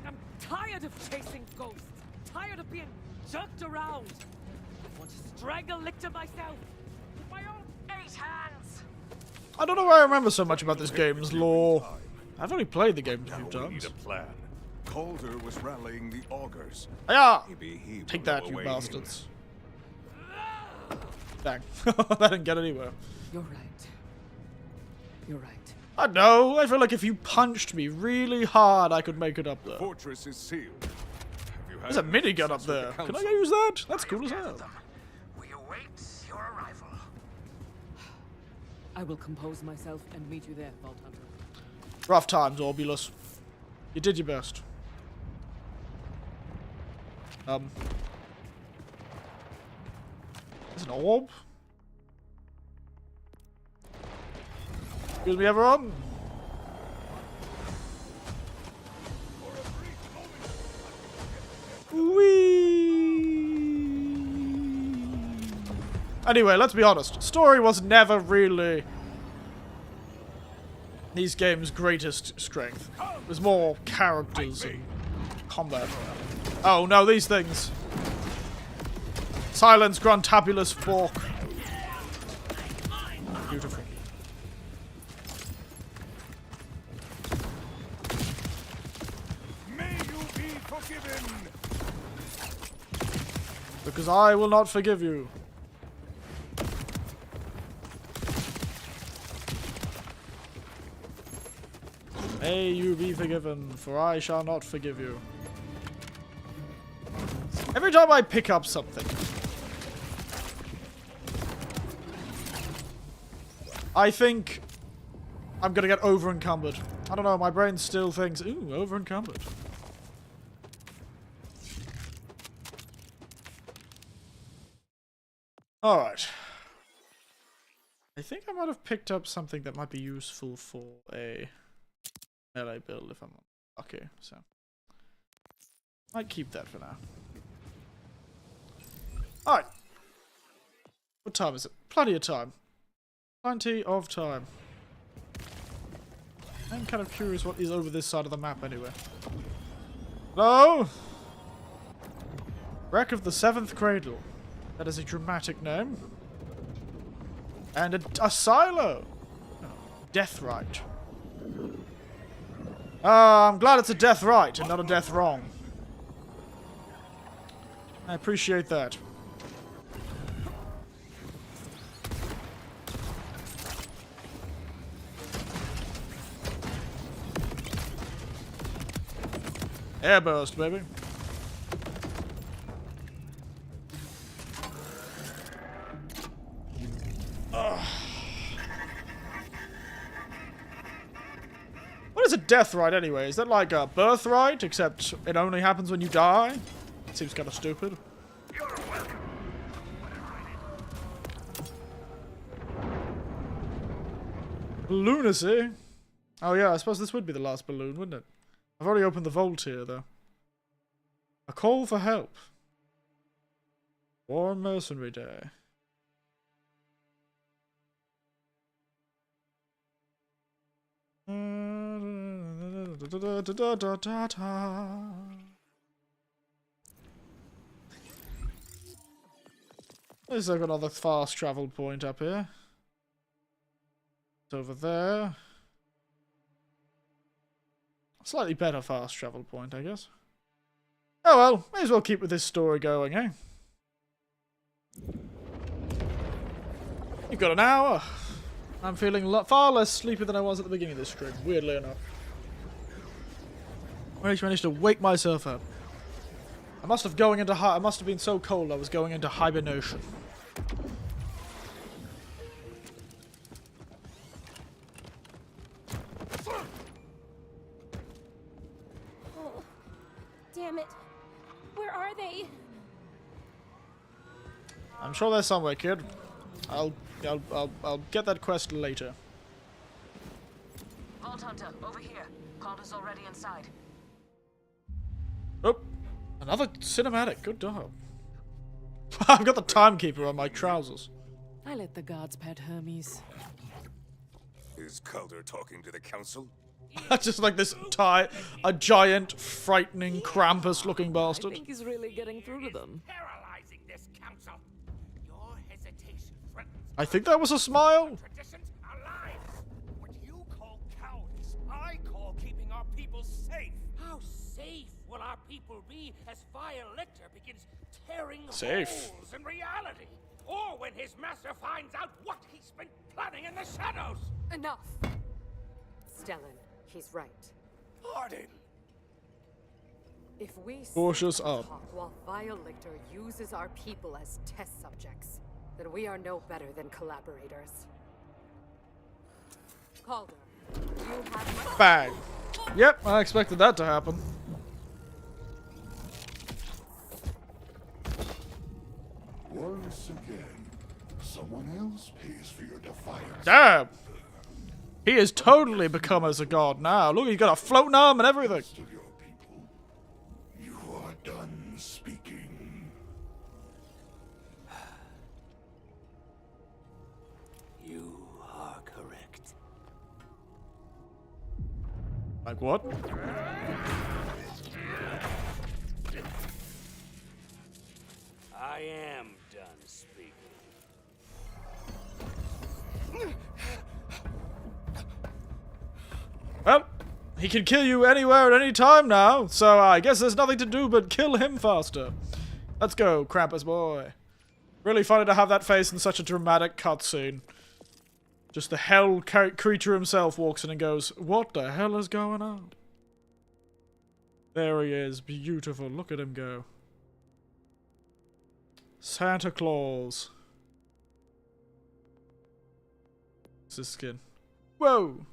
I'm tired of chasing ghosts. Tired of being jerked around. I want to strangle Lictor myself. With my own 8 hands. I don't know why I remember so much about this game's lore. I've only played the game a few Now we need times. a plan. Calder was rallying the augurs. Yeah. Maybe he will Take know that, a you way bastards. Dang. That didn't get anywhere. You're right. You're right. I know. I feel like if you punched me really hard, I could make it up in. there. Fortress is sealed. Have you had There's a any minigun up success with there. the Can I council? use that? That's cool as Gather hell. them. We await your arrival. I will compose myself and meet you there, Vault Hunter. Rough times, Orbulus. You did your best. There's an orb? Excuse me, everyone? Whee! Anyway, let's be honest. Story was never really these games' greatest strength. It was more characters and combat. Oh no, these things. Silence, gruntabulous fork. Beautiful. May you be forgiven! Because I will not forgive you. May you be forgiven, for I shall not forgive you. Every time I pick up something, I think I'm gonna get over-encumbered. I don't know, my brain still thinks, ooh, over-encumbered. Alright. I think I might have picked up something that might be useful for a melee build if I'm lucky, so might keep that for now. Alright. What time is it? Plenty of time. Plenty of time. I'm kind of curious what is over this side of the map anyway. Hello? Wreck of the 7th Cradle. That is a dramatic name. And a silo. Oh, death right. I'm glad it's a death right and not a death wrong. I appreciate that. Airburst, baby. What is a death right anyway? Is that like a birthright, except it only happens when you die? It seems kind of stupid. Lunacy? Oh yeah, I suppose this would be the last balloon, wouldn't it? I've already opened the vault here, though. A call for help. War Mercenary Day. There's like another fast travel point up here. It's over there. Slightly better fast travel point, I guess. Oh well, may as well keep with this story going, eh? You've got an hour. I'm feeling far less sleepy than I was at the beginning of this stream, weirdly enough. I managed to wake myself up. I must have been so cold I was going into hibernation. Oh, damn it. Where are they? I'm sure they're somewhere, kid. I'll get that quest later. Vault Hunter, over here. Calder's already inside. Oh, another cinematic. Good job. I've got the timekeeper on my trousers. I let the gods pet Hermes. Is Calder talking to the council? Just like this a giant, frightening, Krampus-looking I bastard. think he's really getting through to them. Paralyzing this council. Your hesitation threatens I think that was a smile. traditions alive. What you call cowardice, I call keeping our people safe. How safe will our people be as Fire Lictor begins tearing Safe. holes in reality? Or when his master finds out what he's been planning in the shadows? Enough! Stellan, he's right. Pardon. If we Cautious sit up. talk while Vile Lictor uses our people as test subjects, then we are no better than collaborators. Calder, you have... Bang. Yep, I expected that to happen. Once again, someone else pays for your defiance. Damn. He has totally become as a god now. Look, he's got a floating arm and everything. Rest of your people, you are done speaking. You are correct. Like what? I am done. Well, he can kill you anywhere at any time now, so I guess there's nothing to do but kill him faster. Let's go, Krampus boy. Really funny to have that face in such a dramatic cutscene. Just the hell creature himself walks in and goes, "What the hell is going on?" There he is, beautiful. Look at him go. Santa Claus. What's his skin? Whoa!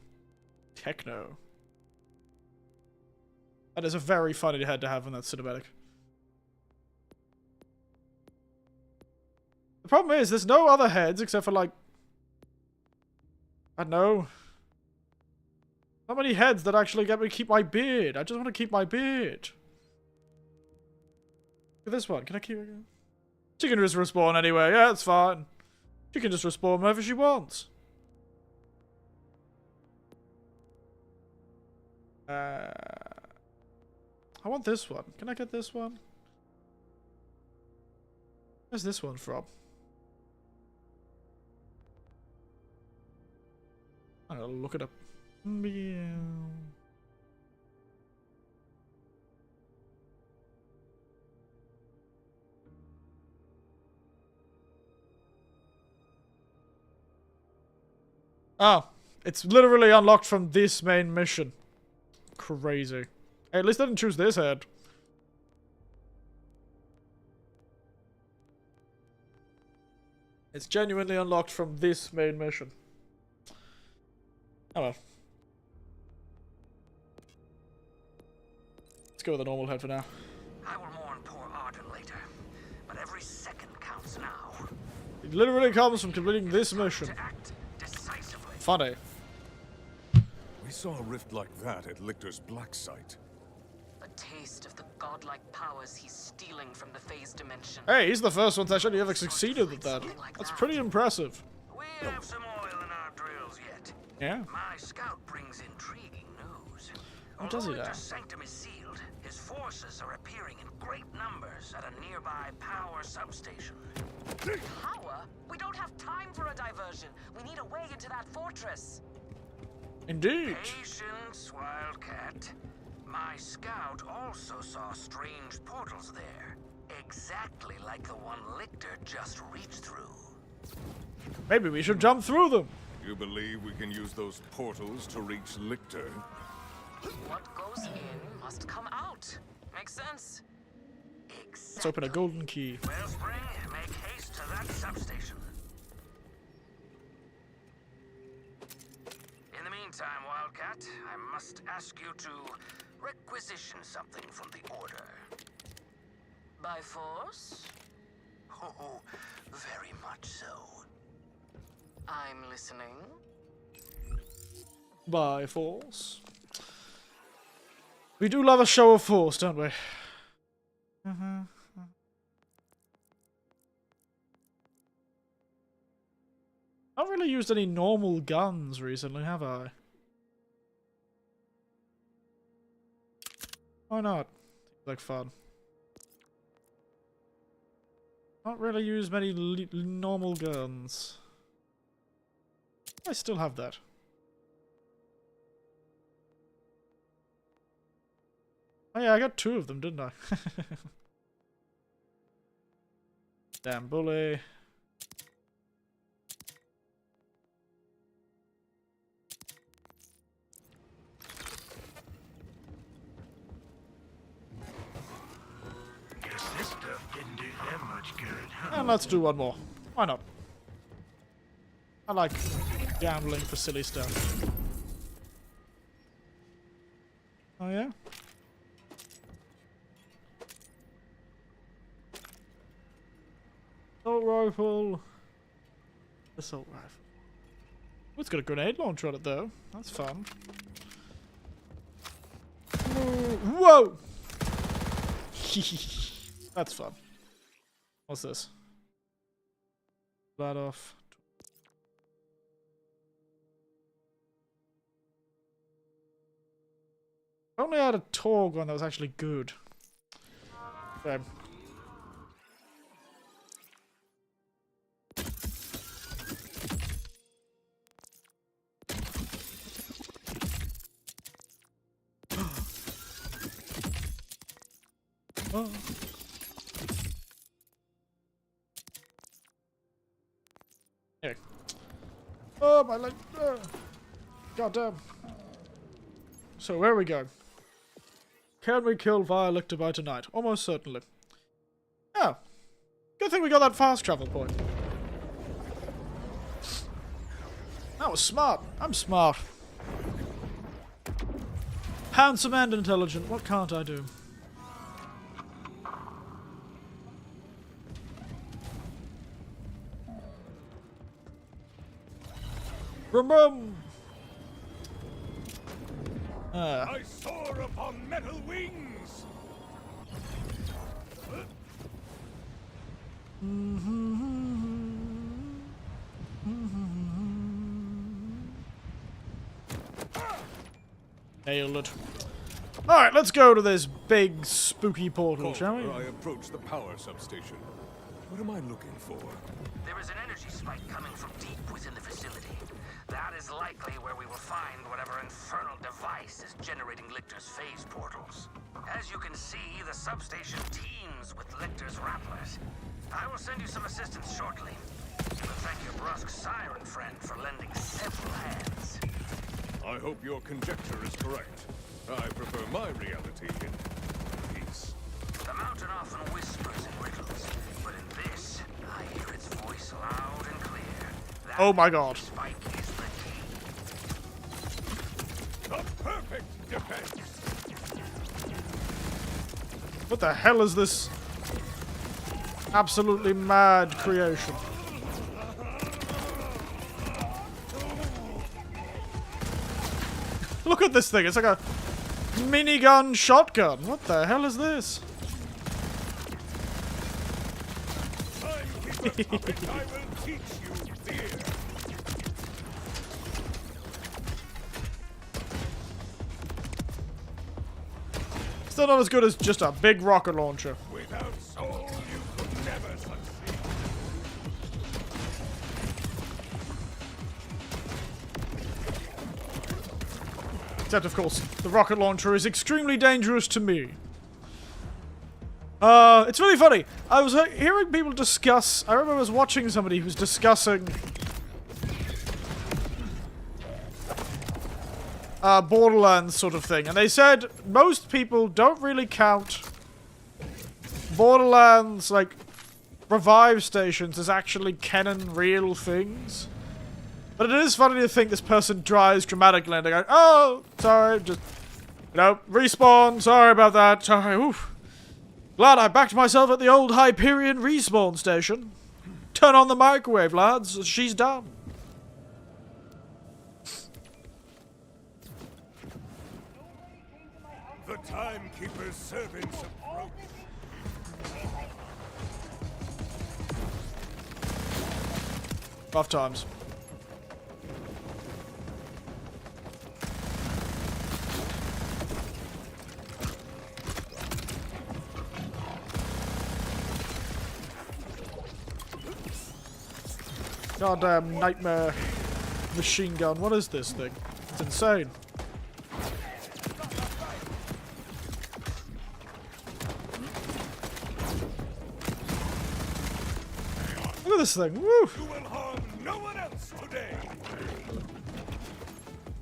Techno. That is a very funny head to have in that cinematic. The problem is, there's no other heads except for, like, I don't know. Not many heads that actually get me to keep my beard. I just want to keep my beard. Look at this one. Can I keep it? She can just respawn anyway. Yeah, it's fine. She can just respawn whenever she wants. I want this one. Can I get this one? Where's this one from? I'm gonna look it up. Meow. Oh, it's literally unlocked from this main mission. Crazy. Hey, at least I didn't choose this head. It's genuinely unlocked from this main mission. Oh well. Let's go with the normal head for now. I will mourn poor Arden later, but every second counts now. It literally comes from completing this mission. To act decisively. Funny. We saw a rift like that at Lictor's Black Site. A taste of the godlike powers he's stealing from the phase dimension. Hey, he's the first one to actually ever succeeded at that. That's pretty impressive. We have some oil in our drills yet. Yeah. My scout brings intriguing news. What does he Although do? Lictor's sanctum is sealed, his forces are appearing in great numbers at a nearby power substation. Power? We don't have time for a diversion. We need a way into that fortress. Indeed. Patience, Wildcat. My scout also saw strange portals there. Exactly like the one Lictor just reached through. Maybe we should jump through them. You believe we can use those portals to reach Lictor? What goes in must come out. Makes sense? Let's open a golden key. Wellspring, make haste to that substation. In the meantime, Wildcat, I must ask you to requisition something from the Order. By force? Oh, very much so. I'm listening. By force. We do love a show of force, don't we? I've not really used any normal guns recently, have I? Why not? Seems like fun. Not really used many normal guns. I still have that. Oh yeah, I got 2 of them, didn't I? Damn bully. Guess this stuff didn't do them much good, huh? And let's do one more. Why not? I like gambling for silly stuff. Oh yeah? Assault rifle. Assault rifle. Oh, it's got a grenade launcher on it though. That's fun. Whoa! That's fun. What's this? That off. If only I had a Torg one that was actually good. Okay. Oh. Here. Oh, my leg. God damn. So, where we go? Can we kill Vialictor by tonight? Almost certainly. Oh. Good thing we got that fast travel point. That was smart. I'm smart. Handsome and intelligent. What can't I do? Brum. I soar upon metal wings! Nailed it. Alright, let's go to this big spooky portal, shall we? I approach the power substation. What am I looking for? There is an energy spike coming from deep within the facility. That is likely where we will find whatever infernal device is generating Lictor's phase portals. As you can see, the substation teems with Lictor's rapplers. I will send you some assistance shortly. But thank your brusque siren friend for lending several hands. I hope your conjecture is correct. I prefer my reality in peace. The mountain often whispers in riddles, but in this, I hear its voice loud and clear. That Oh my god. spike is the key. The perfect defense! What the hell is this absolutely mad creation? Look at this thing. It's like a minigun shotgun. What the hell is this? Timekeeper puppet, I will teach you fear! Still not as good as just a big rocket launcher. Without soul, you could never succeed. Except, of course, the rocket launcher is extremely dangerous to me. It's really funny. I was hearing people discuss... I remember I was watching somebody who was discussing... Borderlands sort of thing. And they said most people don't really count Borderlands, like, revive stations as actually canon real things. But it is funny to think this person tries dramatically and they go, oh, sorry, just, you know, respawn, sorry about that, sorry, oof. Glad I backed myself at the old Hyperion respawn station. Turn on the microwave, lads, she's done. The Timekeeper's servants approach. Rough times. Goddamn nightmare machine gun. What is this thing? It's insane. Look at this thing. Woo! You will harm no one else today.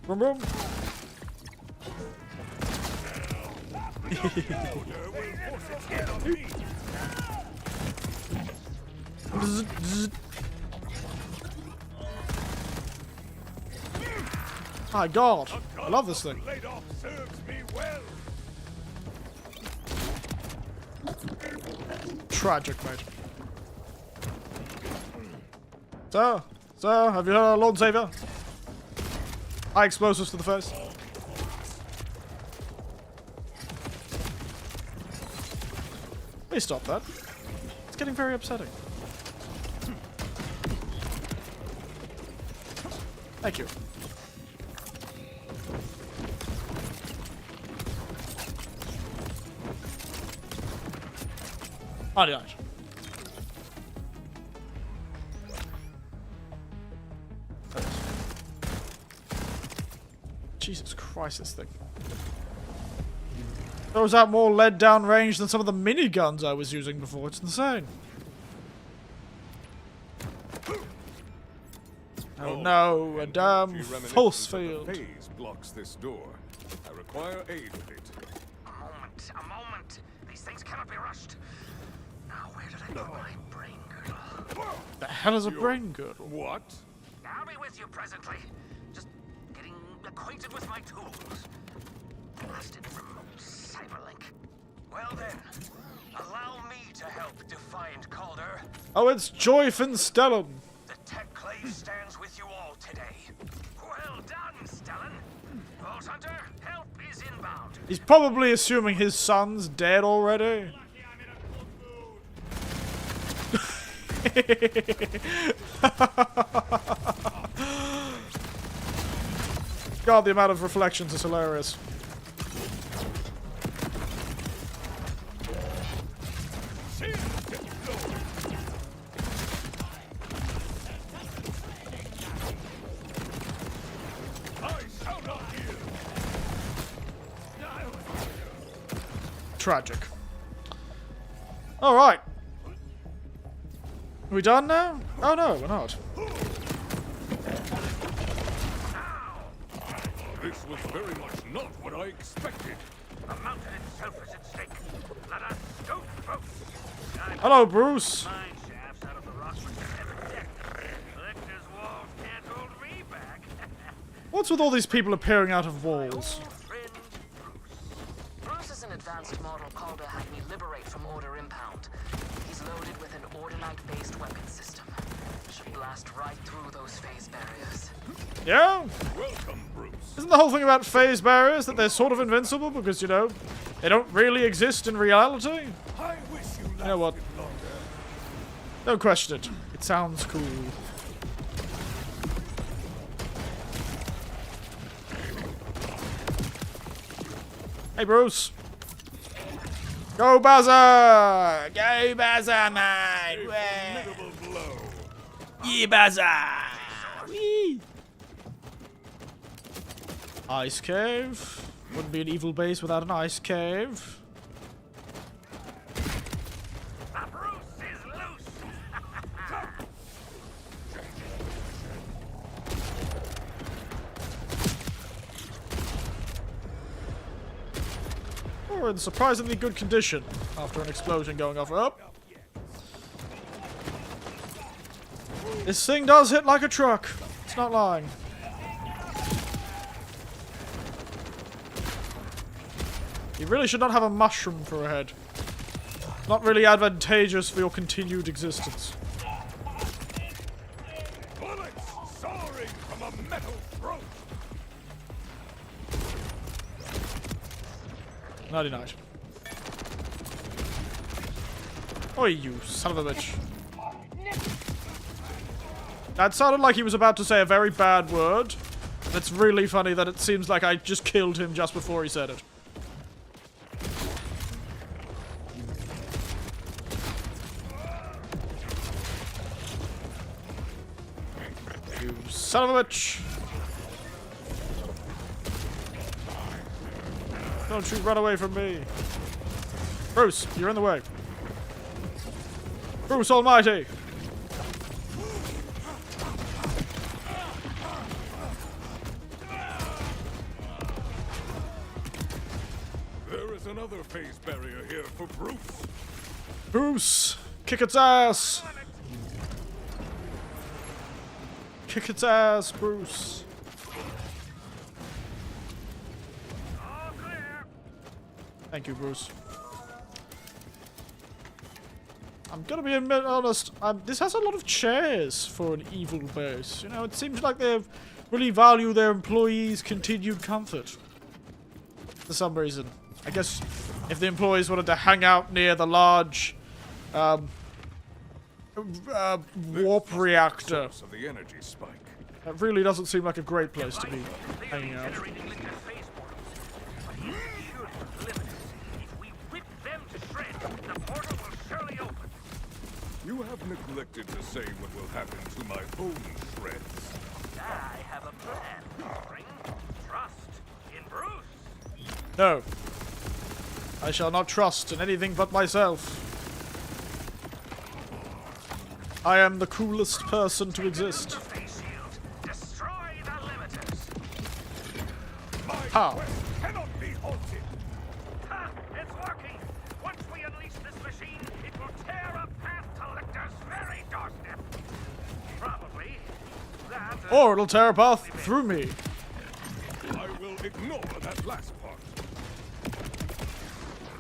Boom, boom. Order will force its head on me. Zzz, zzz. My god. I love this thing. Laid off serves me well. Tragic, mate. Sir, have you heard our Lord Savior? High explosives to the face. Please stop that. It's getting very upsetting. Thank you. Alright. Jesus Christ, this thing. throws out more lead down range than some of the miniguns I was using before. It's insane. Oh no, a damn force field. Phase blocks this door. I require aid with it. A moment. These things cannot be rushed. Now, where did I put my brain girdle? The hell is a brain girdle? What? I'll be with you presently. Just getting acquainted with my tools. Blasted remote cyberlink. Well then, allow me to help Defiant Calder. Oh, it's Joyfin Stellan. The tech clave stands with you all today. Well done, Stellan. Vault Hunter, help is inbound. He's probably assuming his son's dead already. God, the amount of reflections is hilarious. Tragic. Alright. Are we done now? Oh no, we're not. This was very much not what I expected. The mountain itself is at stake. Let us scoop folks. Hello, Bruce. Mine shafts out of the rock with the heavy deck. Lictor's walls can't hold me back. What's with all these people appearing out of walls? Friend Bruce is an advanced model Calder had me liberate from Order Impound. He's loaded with an Ordinite-based weapon system. Should blast right through those phase barriers. Yeah? Welcome, Bruce. Isn't the whole thing about phase barriers that they're sort of invincible because, you know, they don't really exist in reality? I wish you You know what? longer. Don't question it. It sounds cool. Hey, Bruce. Go, Buzzer! Go, Buzzer, mate! Formidable blow. Yeah, Buzzer! Whee! Ice cave. Wouldn't be an evil base without an ice cave. Bruce is loose. Or in surprisingly good condition after an explosion going off. Up. This thing does hit like a truck. It's not lying. You really should not have a mushroom for a head. Not really advantageous for your continued existence. Bullets soaring from a metal throat. 99. Oi, you son of a bitch. That sounded like he was about to say a very bad word. It's really funny that it seems like I just killed him just before he said it. You son of a bitch. Don't you run away from me. Bruce, you're in the way. Bruce Almighty. There is another phase barrier here for Bruce. Bruce, kick its ass. Kick its ass, Bruce. All clear. Thank you, Bruce. I'm gonna be honest, this has a lot of chairs for an evil base. You know, it seems like they really value their employees' continued comfort. For some reason. I guess if the employees wanted to hang out near the large warp reactor, Source of the energy spike. that really doesn't seem like a great place to be hanging out. Generating liquid phase portals. But you should limit us. If we whip them to shreds, the portal will surely open. You have neglected to say what will happen to my own shreds. I have a plan. Bring trust in Bruce. No. I shall not trust in anything but myself. I am the coolest person to exist. Face shield. Destroy the limiters. How? Quest cannot be halted. Ha! It's working. Once we unleash this machine, it will tear a path to Lictor's very doorstep. Probably. That. Or it'll tear a path through me. I will ignore that last part.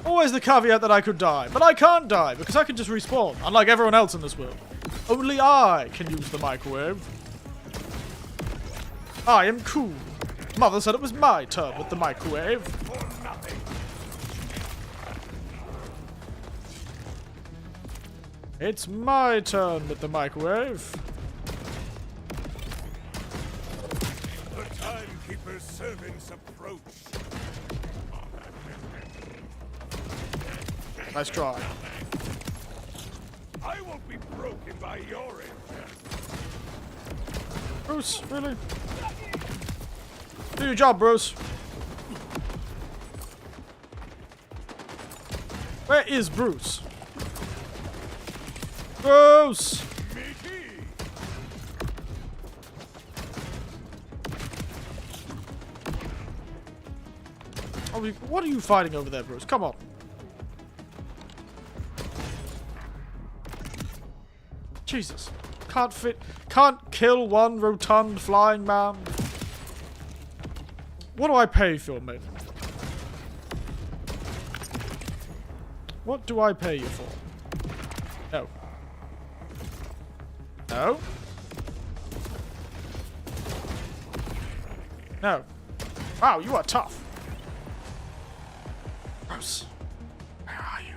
Always the caveat that I could die, but I can't die because I can just respawn, unlike everyone else in this world. Only I can use the microwave. I am cool. Mother said it was my turn with the microwave. For nothing. It's my turn with the microwave. The timekeeper's servants approach. Nice try. I won't be broken by your engine. Bruce, really? Do your job, Bruce. Where is Bruce? Bruce! Mickey! What are you fighting over there, Bruce? Come on. Jesus. Can't kill one rotund flying man. What do I pay for, mate? What do I pay you for? No. No. No. Wow, you are tough. Bruce. Where are you?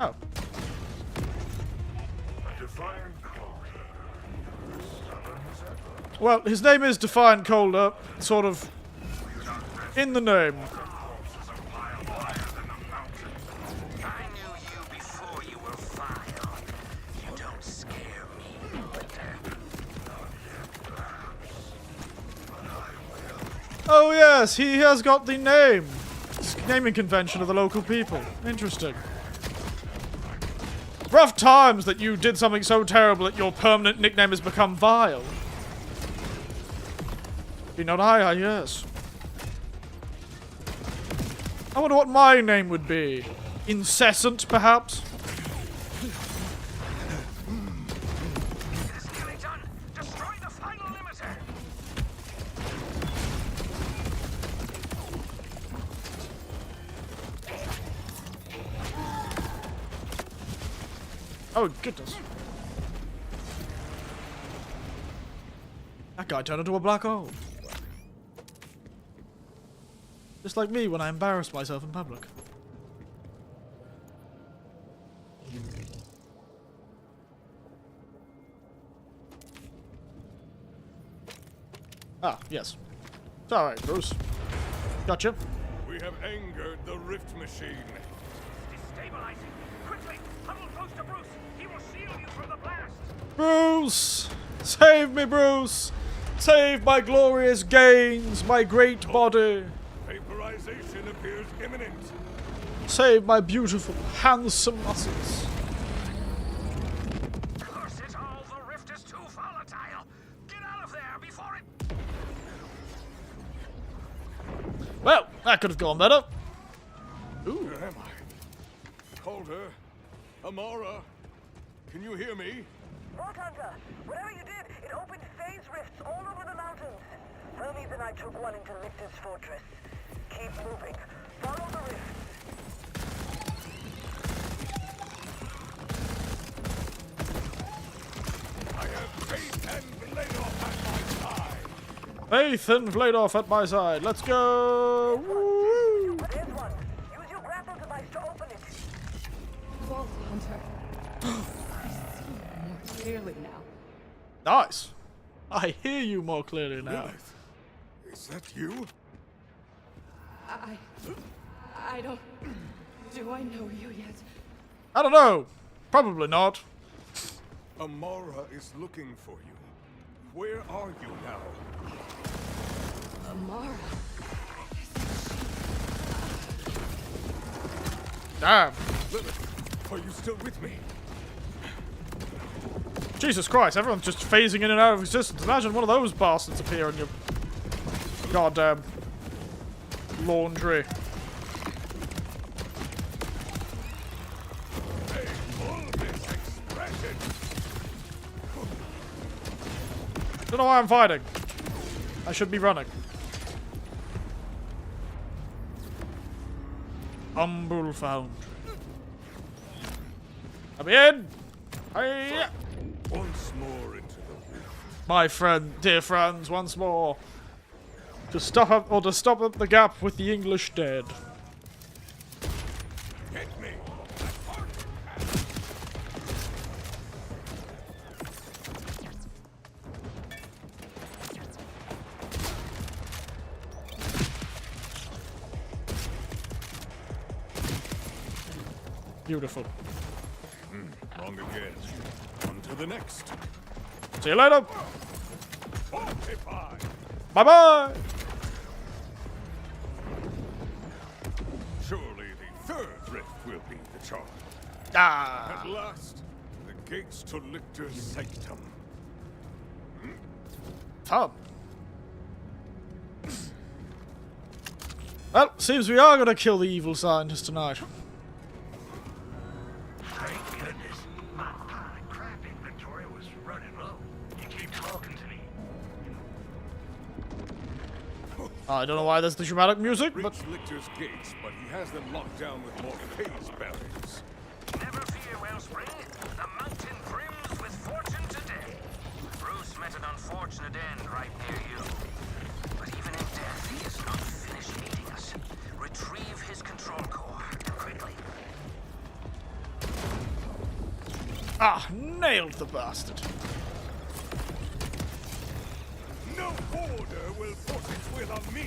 Oh. Defiant Colder. Stubborn as ever. Well, his name is Defiant Colder, sort of in the name. Corpses a mile higher than the mountains. I knew you before you were vile. You don't scare me, Lictor. Oh yes, he has got the name. Naming convention of the local people. Interesting. Rough times that you did something so terrible that your permanent nickname has become vile. Be not I, yes. I wonder what my name would be. Incessant, perhaps? It's nearly done. Destroy the final limiter. Oh, goodness. That guy turned into a black hole. Just like me when I embarrass myself in public. Ah, yes. It's alright, Bruce. Gotcha. We have angered the rift machine. Destabilizing. Quickly, huddle close to Bruce. He will shield you from the blast. Bruce! Save me, Bruce! Save my glorious gains, my great body! Vaporization appears imminent. Save my beautiful, handsome muscles. Curse it all, the rift is too volatile. Get out of there before it... Well, that could have gone better. Ooh. Where am I? Calder? Amara? Can you hear me? Rock Hunter, whatever you did, it opened phase rifts all over the mountains. Hermes and I took one into Lictor's fortress. Keep moving. Follow the rift. I have faith and Vladoff at my side. Faith and Vladoff at my side. Let's go! Woo! There's one. Use your grapple device to open it. Vault Hunter. I see you more clearly now. Nice. I hear you more clearly now. Lilith, is that you? I don't... Do I know you yet? I don't know. Probably not. Amara is looking for you. Where are you now? Amara. Damn. Lilith, are you still with me? Jesus Christ, everyone's just phasing in and out of existence. Imagine one of those bastards appear in your goddamn laundry. Hey, all this expression. Don't know why I'm fighting. I should be running. Humble found. I'm in! Hey! Once more into the rift. My friend, dear friends, once more. To stop up the gap with the English dead. Get me. Beautiful. Wrong again. On to the next. See you later. Fortify. Bye bye. Surely the third rift will be the charm. Ah. At last, the gates to Lictor's sanctum. Fun. Well, seems we are gonna kill the evil scientist tonight. Thank goodness. My crap inventory was running low. You keep talking to me. I don't know why there's the dramatic music, but Reach Lictor's gates, but he has them locked down with more phase barriers. Never fear, Wellspring. The mountain brims with fortune today. Bruce met an unfortunate end right near you. But even in death, he is not finished meeting us. Retrieve his control core, quickly. nailed the bastard. No border will force its will on me.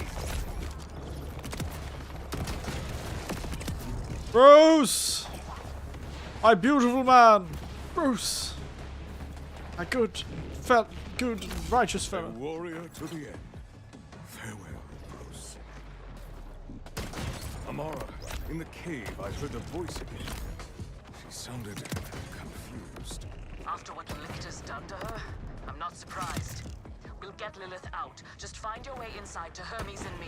Bruce! My beautiful man! Bruce! My good, righteous A fellow. warrior to the end. Farewell, Bruce. Amara, in the cave, I heard a voice again. She sounded confused. After what Lictor's done to her, I'm not surprised. We'll get Lilith out. Just find your way inside to Hermes and me.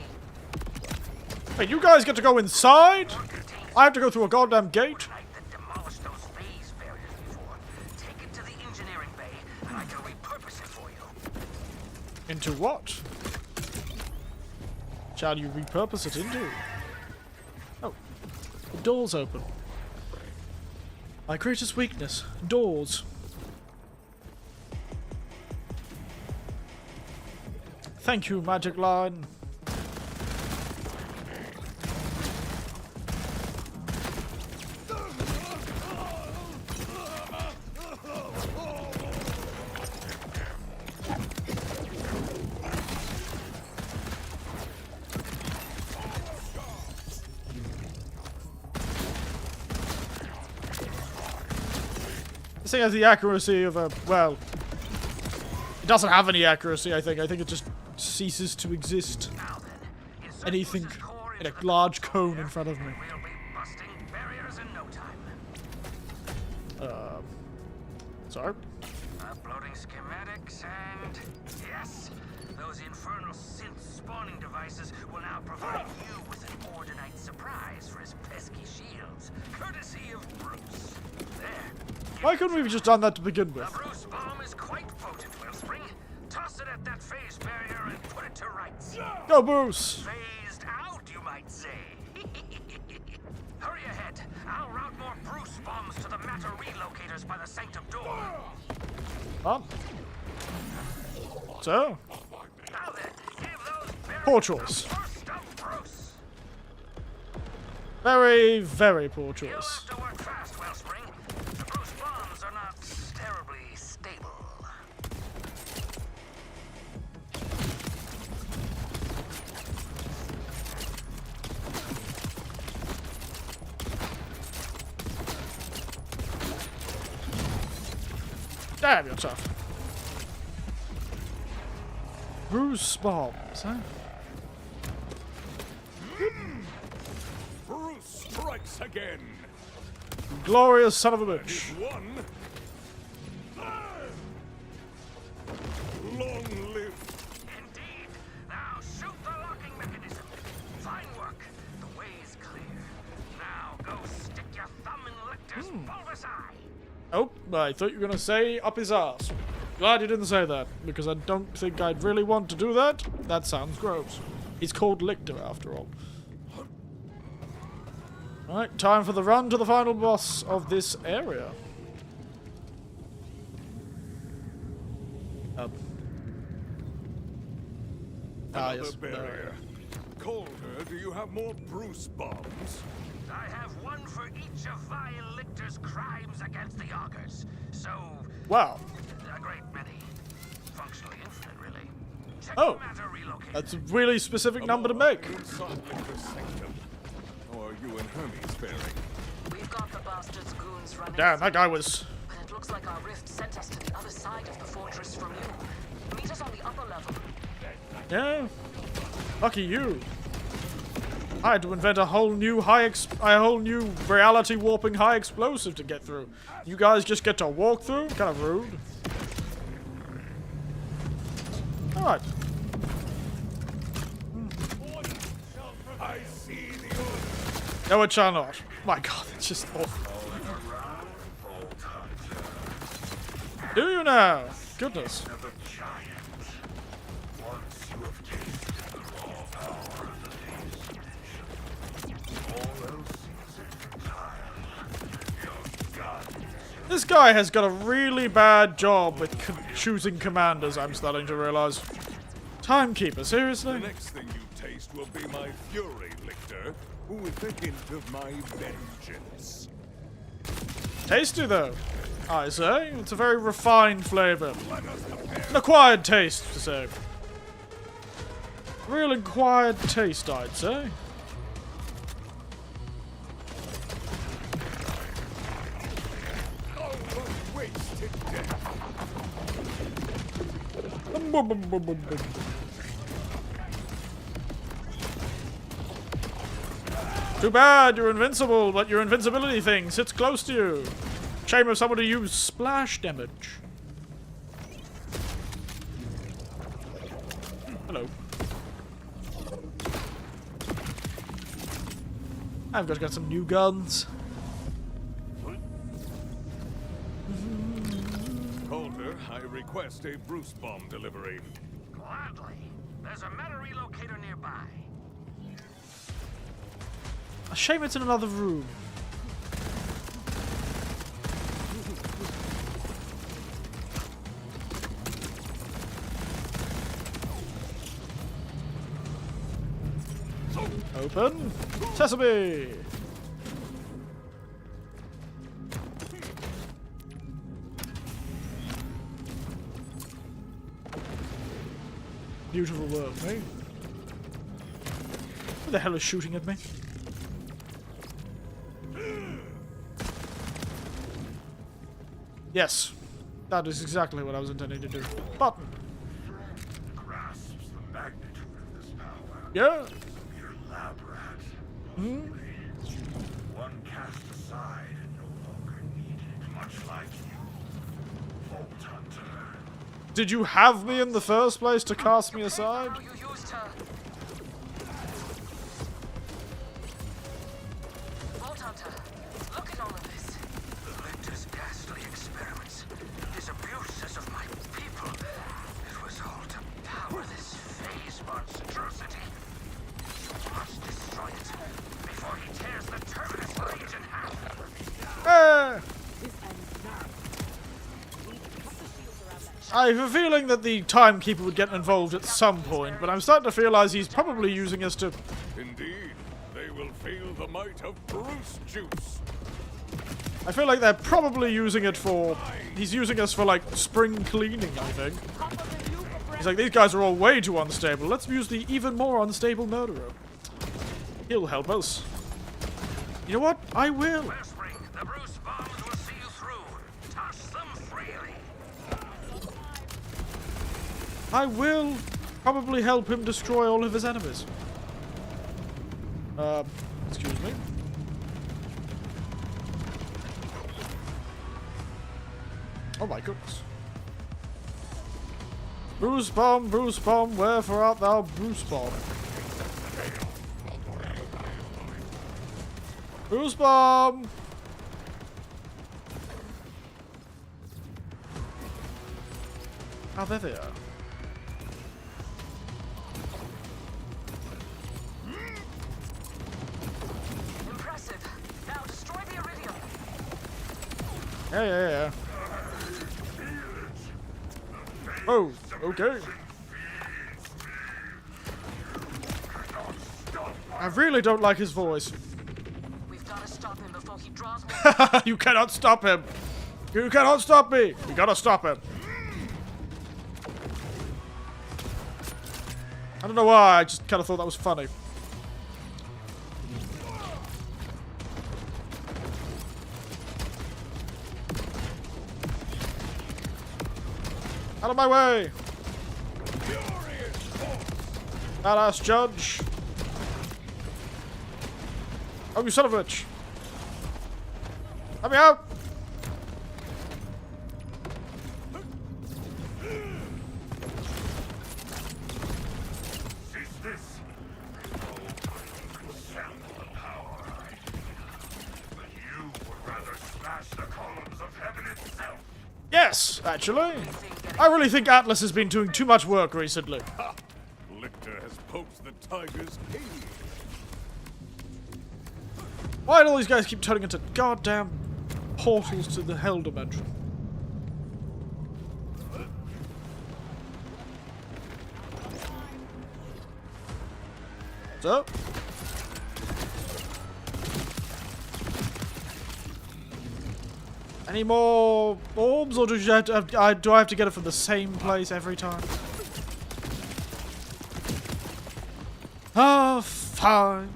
Wait, you guys get to go inside? I have to go through a goddamn gate? That demolished those phase barriers before. Take it to the engineering bay, and I can repurpose it for you. Into what? Shall you repurpose it into? Oh, the door's open. My greatest weakness, doors. Thank you, magic line. This thing has the accuracy of a, well, it doesn't have any accuracy, I think. I think it just ceases to exist. Anything in a large cone in front of me. We'll be busting barriers in no time. Sorry? Uploading schematics and... yes! Those infernal synth spawning devices will now provide you with an Ordinite surprise for his pesky shields, courtesy of Bruce. There. Why couldn't we have just done that to begin with? The Bruce bomb is quite potent, Wellspring. Toss it at that phase barrier and put it to rights. Go, Bruce! Phased out, you might say. Hurry ahead. I'll route more Bruce bombs to the matter relocators by the sanctum door. So, Now then, give those barriers poor choice. the burst of Bruce. Very, very poor You'll choice. have to work fast, Wellspring. The Bruce bombs are not terribly stable. Damn, you're tough. Bruce bombs, huh? Bruce strikes again. Glorious son of a That bitch. is one. Long live. Indeed. Now shoot the locking mechanism. Fine work. The way is clear. Now go stick your thumb in Lictor's bulbous eye. Oh, I thought you were going to say up his ass. Glad you didn't say that, because I don't think I'd really want to do that. That sounds gross. He's called Lictor, after all. Alright, time for the run to the final boss of this area. Another yes. barrier. Calder, do you have more Bruce bombs? I have one for each of vile Lictor's crimes against the Augurs. So, Wow. a great many. Functionally infinite, really. Check Oh. the matter relocated. That's a really specific number to make. Inside Lictor's sanctum. How are you and Hermes faring? We've got the bastard's goons running. Damn, that guy was... But it looks like our rift sent us to the other side of the fortress from you. Meet us on the upper level. Yeah. Lucky you. I had to invent a whole new reality warping high explosive to get through. You guys just get to walk through? Kind of rude. Alright. I see the order. No, it shall not. My god, it's just awful. Do you now? Goodness. This guy has got a really bad job with choosing commanders, I'm starting to realize. Timekeeper, The seriously? next thing you taste will be my fury, Lictor, with a hint of my vengeance. Tasty though, I say. It's a very refined flavor. Let us prepare. An acquired taste, to say. Real acquired taste, I'd say. Oh, a wasted death. Too bad, you're invincible, but your invincibility thing sits close to you. Shame of someone to use splash damage. Hello. I've got to get some new guns. Calder, I request a Bruce bomb delivery. Gladly. There's a meta relocator nearby. A shame it's in another room. Open. Sesame! Beautiful work, mate. Who the hell is shooting at me? Yes. That is exactly what I was intending to do. Button. Grasps the magnitude of this power. Yeah. Mere lab rat. Hmm? One cast aside and no longer needed, much like you. Vault Hunter. Did you have me in the first place to cast me aside? How you used her. Vault Hunter, look at all of this. Lictor's ghastly experiments, his abuses of my people. It was all to power this phase monstrosity. You must destroy it before he tears the terminus range in half. Eh. This ends now. We need to cut the shields around that I have a feeling that the timekeeper would get involved at some point, but I'm starting to realize he's probably using us to... Indeed, they will feel the might of Bruce juice. I feel like they're probably using it for... He's using us for, like, spring cleaning, I think. He's like, these guys are all way too unstable. Let's use the even more unstable murderer. He'll help us. You know what? I will. Wellspring, the Bruce bombs will see you through. Toss them freely. I will probably help him destroy all of his enemies. Excuse me. goodness. Bruce Bomb, wherefore art thou, Bruce Bomb? Bruce Bomb! Ah, there they are. Impressive. Now destroy the iridium. Yeah. Oh, okay. I really don't like his voice. We've got to stop him before he draws more. You cannot stop him. You cannot stop me. We gotta stop him. I don't know why. I just kind of thought that was funny. Out of my way! Badass judge! Oh, you son of a bitch! Let me out! Is this? Sample the power I feel. But you would rather smash the columns of heaven itself. Yes, actually. I really think Atlas has been doing too much work recently. Ha! Lictor has poked the tiger's cage. Why do all these guys keep turning into goddamn portals to the hell dimension? So? Any more orbs, or do I have to get it from the same place every time? Ah, fine.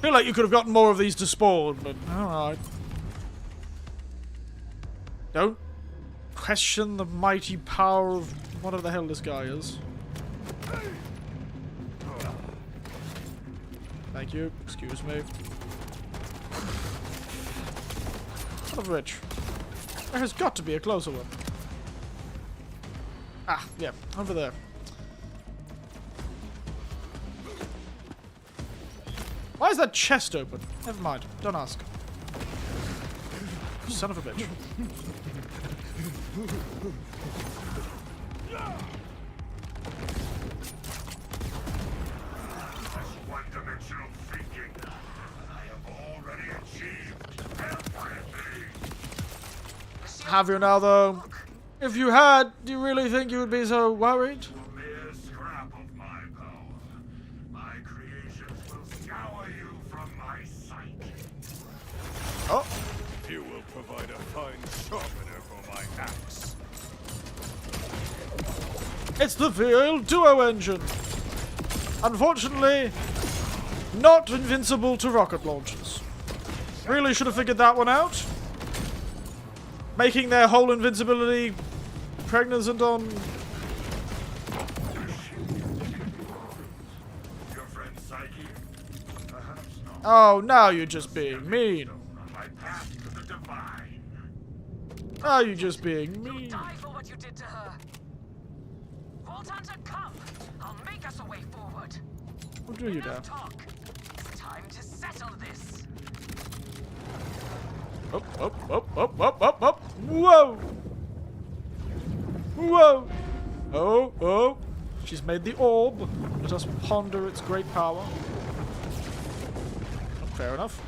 Feel like you could have gotten more of these to spawn, but alright. Don't question the mighty power of whatever the hell this guy is. Thank you. Excuse me. Son of a bitch. There has got to be a closer one. Ah, yeah, over there. Why is that chest open? Never mind. Don't ask. Son of a bitch. One-dimensional thinking. I have already achieved everything. Have you now, though? If you had, do you really think you would be so worried? A mere scrap of my power. My creations will scour you from my sight. Oh, You will provide a fine sharpener for my axe. it's the V Duo engine. Unfortunately, not invincible to rocket launchers. Really should have figured that one out. Making their whole invincibility pregnant on... Your friend Psyche? Perhaps not. Oh, now you're just being mean. On my path to the divine. Now you're just being mean. Die for what you did to her. Vault Hunter, come. I'll make us a way forward. What do you now? Enough talk. It's time to settle this. Up. Whoa! Whoa! Oh. She's made the orb. Let us ponder its great power. Fair enough.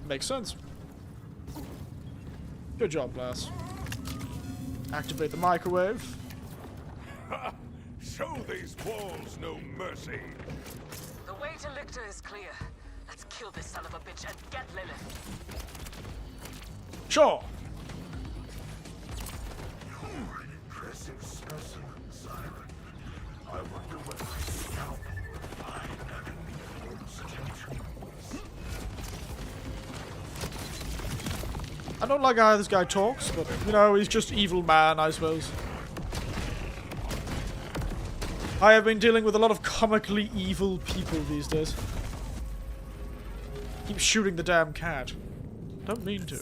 Makes sense. Good job, lass. Activate the microwave. Ha! Show these walls no mercy. The way to Lictor is clear. Let's kill this son of a bitch and get Lilith. Sure. You're an impressive specimen, Siren. I wonder whether my scalpel will find Agamemnon's attention. I don't like how this guy talks, but, you know, he's just evil man, I suppose. I have been dealing with a lot of comically evil people these days. Keep shooting the damn cat. Don't mean to.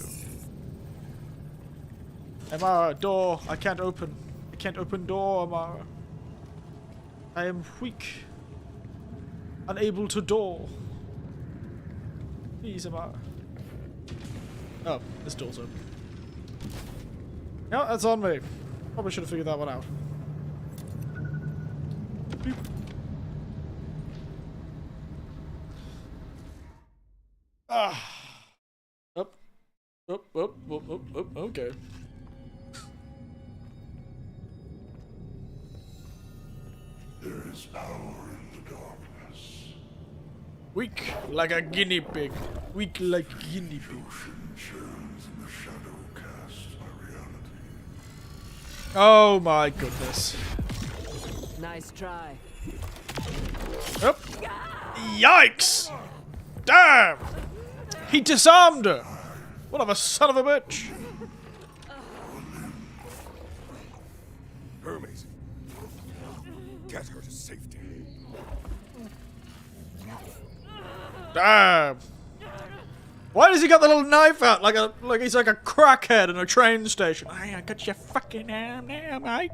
Amara, door. I can't open. I can't open door, Amara. I am weak. Unable to door. Please, Amara. Oh, this door's open. Yeah, that's on me. Probably should have figured that one out. Beep. Ah. Up. Up, up, up, up, up. Okay. There is power in the darkness. Weak like a guinea pig. Weak like a guinea pig. Ocean churns in the shadow cast by reality. Oh my goodness. Nice try. Up. Yikes! Damn! He disarmed her! What of a son of a bitch! Hermes, get her to safety. Damn! Why does he got the little knife out like he's like a crackhead in a train station? Hey, I got your fucking arm now, mate.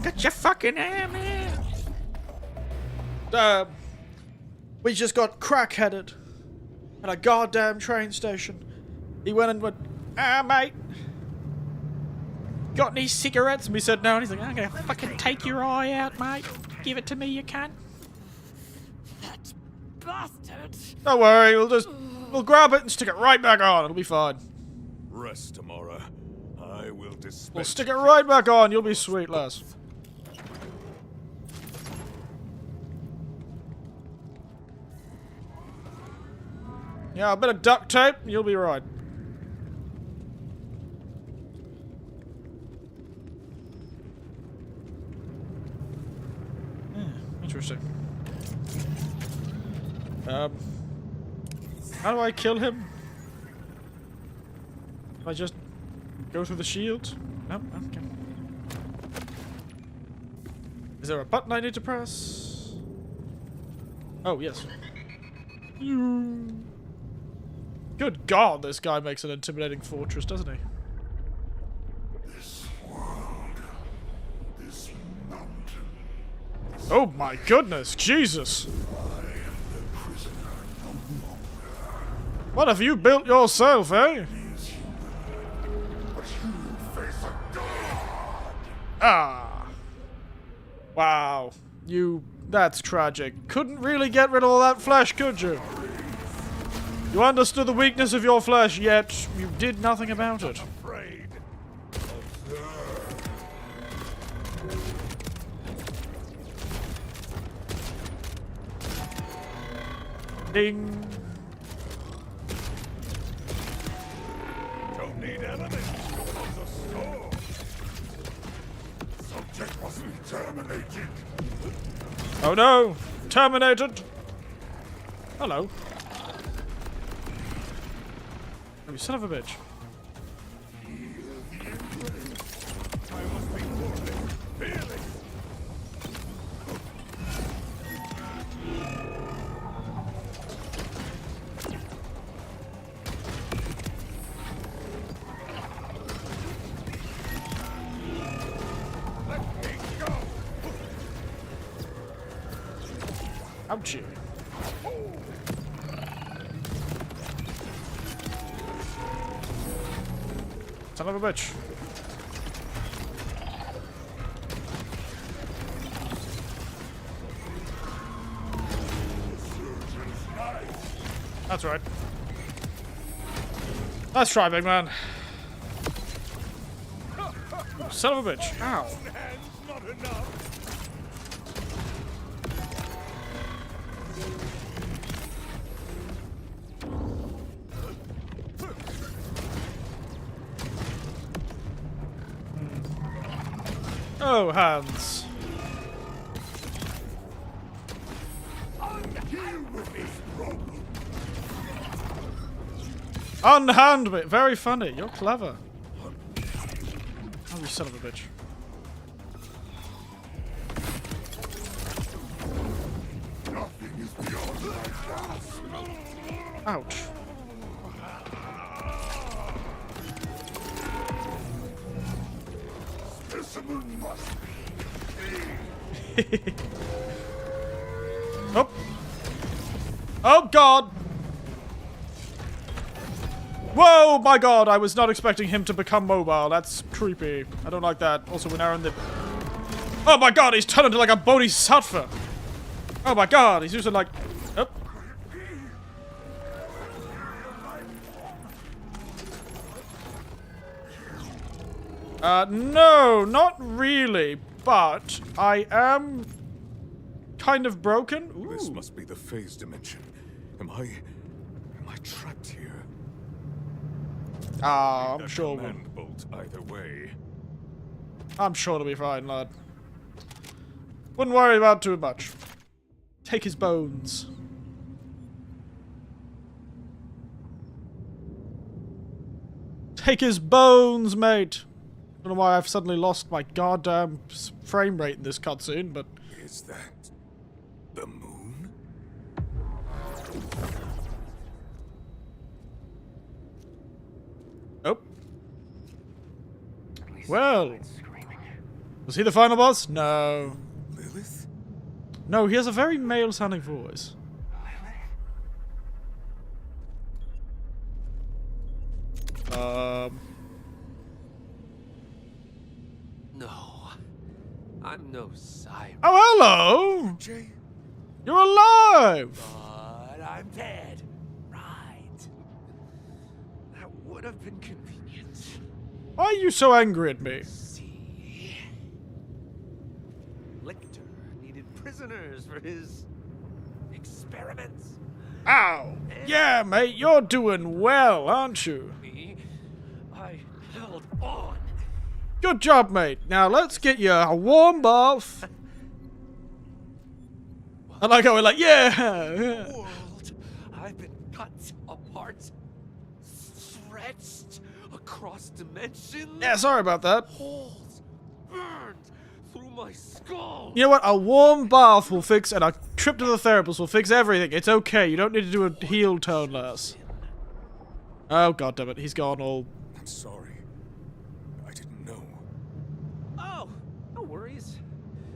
Got your fucking arm now. Damn. We just got crackheaded at a goddamn train station. He went and went, mate. Got any cigarettes? And we said no, and he's like, I'm gonna fucking take your eye out, mate. Give it to me, you cunt. That bastard! Don't worry, we'll grab it and stick it right back on. It'll be fine. Rest, Amara. I will dispense. We'll stick it right back on. You'll be sweet, lass. Yeah, a bit of duct tape, you'll be right. Interesting. How do I kill him? Do I just go through the shield? No? Okay. Is there a button I need to press? Oh, yes. Good God, this guy makes an intimidating fortress, doesn't he? This world, this mountain, Oh my goodness, Jesus! What have you built yourself, eh? Ah. Wow. That's tragic. Couldn't really get rid of all that flesh, could you? You understood the weakness of your flesh, yet you did nothing about it. Afraid. Ding. Don't need enemies. The storm. subject wasn't terminated. Oh no! Terminated! Hello. Oh, you son of a bitch. Ouchie. Son of a bitch. That's right. Let's try, big man. Son of a bitch. Ow. Not enough. Oh, hands. Unhand me. Very funny. You're clever. Oh, you son of a bitch. Nothing is beyond my grasp. Ouch. Oh. Oh, God. Whoa, my God. I was not expecting him to become mobile. That's creepy. I don't like that. Also, we're now in the... Oh, my God. He's turned into like a bodhisattva. Oh, my God. He's using like... Oh. No, not really. But I am... kind of broken. Ooh. This must be the phase dimension. Am I trapped here? Ah, I'm A sure. command bolt either way. I'm sure it'll be fine, lad. Wouldn't worry about too much. Take his bones. Take his bones, mate. Don't know why I've suddenly lost my goddamn frame rate in this cutscene, but... Is that the moon? Oh. Well. Was he the final boss? No. Lilith? No, he has a very male-sounding voice. No. I'm no Cyrus. Oh, hello! Jay? You're alive! But I'm dead. Right. That would have been convenient. Why are you so angry at me? See? Lictor needed prisoners for his experiments. Ow! Yeah, mate, you're doing well, aren't you? Me, I held on. Good job, mate. Now let's get you a warm bath. I like how we're like, yeah! World, I've been cut apart, stretched across dimensions. Yeah, sorry about that. Holes burned through my skull. You know what? A warm bath will fix, and a trip to the therapist will fix everything. It's okay. You don't need to do a heel tone less. Oh, god damn it. He's gone all... I'm sorry. I didn't know. Oh, no worries.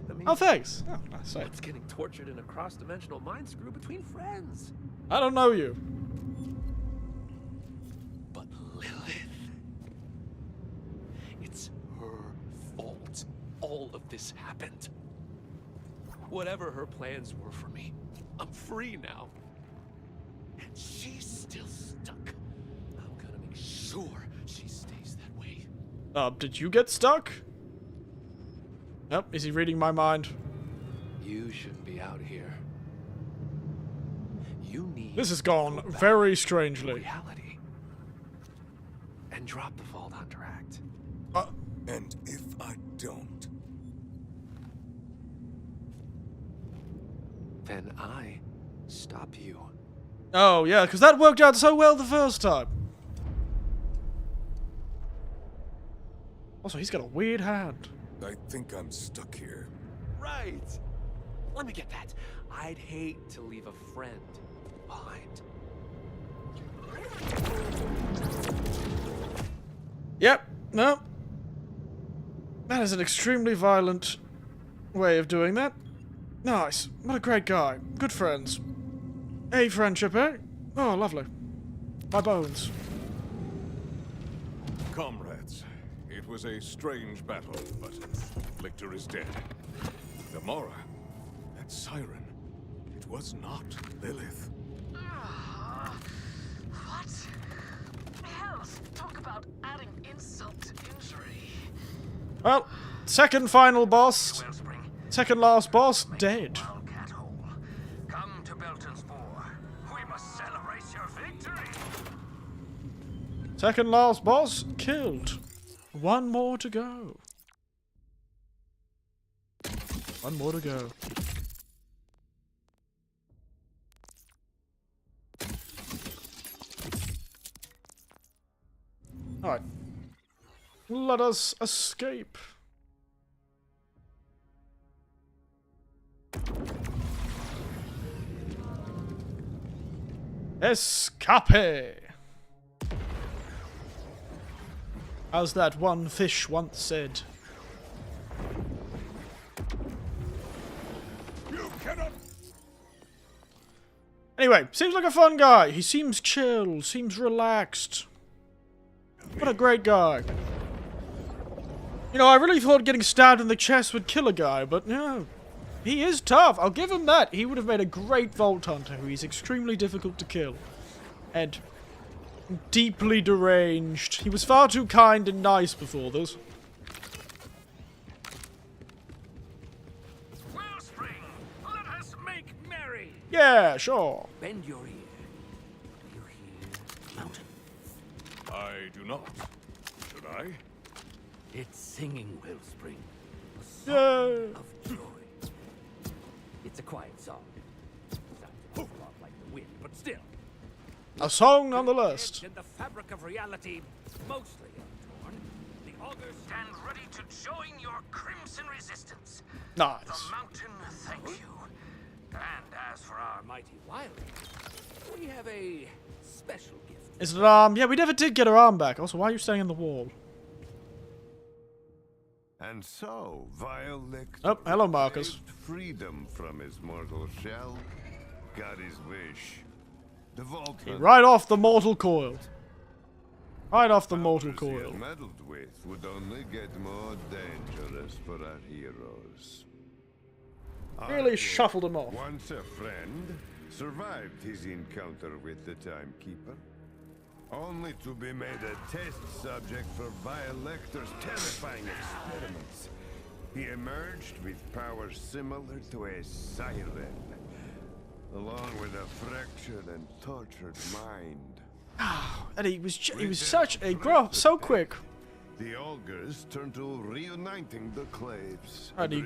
I mean, Oh, thanks. Oh, nice. it's getting tortured in a cross-dimensional mind screw between friends. I don't know you. But Lilith, it's her fault. All of this happened. Whatever her plans were for me, I'm free now. And she's still stuck. I'm gonna make sure she stays that way. Did you get stuck? Nope, is he reading my mind? You shouldn't be out here. You need This has to gone go back very to strangely. reality. And drop the Vault Hunter Act. And if I don't? Then I stop you. Oh, yeah, because that worked out so well the first time. Also, he's got a weird hand. I think I'm stuck here. Right. Let me get that. I'd hate to leave a friend behind. Yep, no. That is an extremely violent way of doing that. Nice. What a great guy. Good friends. Hey, friendship, eh? Oh, lovely. My bones. Comrades, it was a strange battle, but Lictor is dead. Gamora, that siren, it was not Lilith. What? Hell, talk about adding insult to injury. Well, second final boss. Wellspring. Second last boss, dead. Wildcat Hole. Come to Belton's Boar. We must celebrate your victory. Second last boss, killed. One more to go. One more to go. Alright. Let us escape. Escape! As that one fish once said. Anyway, seems like a fun guy. He seems chill, seems relaxed. What a great guy. You know, I really thought getting stabbed in the chest would kill a guy, but no. He is tough, I'll give him that. He would have made a great Vault Hunter. He's extremely difficult to kill. And deeply deranged. He was far too kind and nice before this. Wellspring, let us make merry. Yeah, sure. Bend your ear. Do you hear mountain? I do not. Should I? It's singing Wellspring. A Yay. song of joy. It's a quiet song. Sounds a lot like the wind, but still. A song nonetheless. In the fabric of reality, mostly untorn, the augurs stand ready to join your crimson resistance. Nice. The mountain thanks you. And as for our mighty wildling, we have a special gift. Is it an arm? Yeah, we never did get her arm back. Also, why are you standing in the wall? And so, vile Lictor Oh, hello, Marcus. craved freedom from his mortal shell, got his wish. The Vault Hunter Right off the mortal coil. Right off the mortal powers he coil. had meddled with would only get more dangerous for our heroes. Really Arthur, shuffled him off. once a friend, survived his encounter with the Timekeeper, only to be made a test subject for vile Lecter's terrifying experiments. He emerged with powers similar to a siren, along with a fractured and tortured mind. And he was such a so quick. The augurs turned to reuniting the claves. And he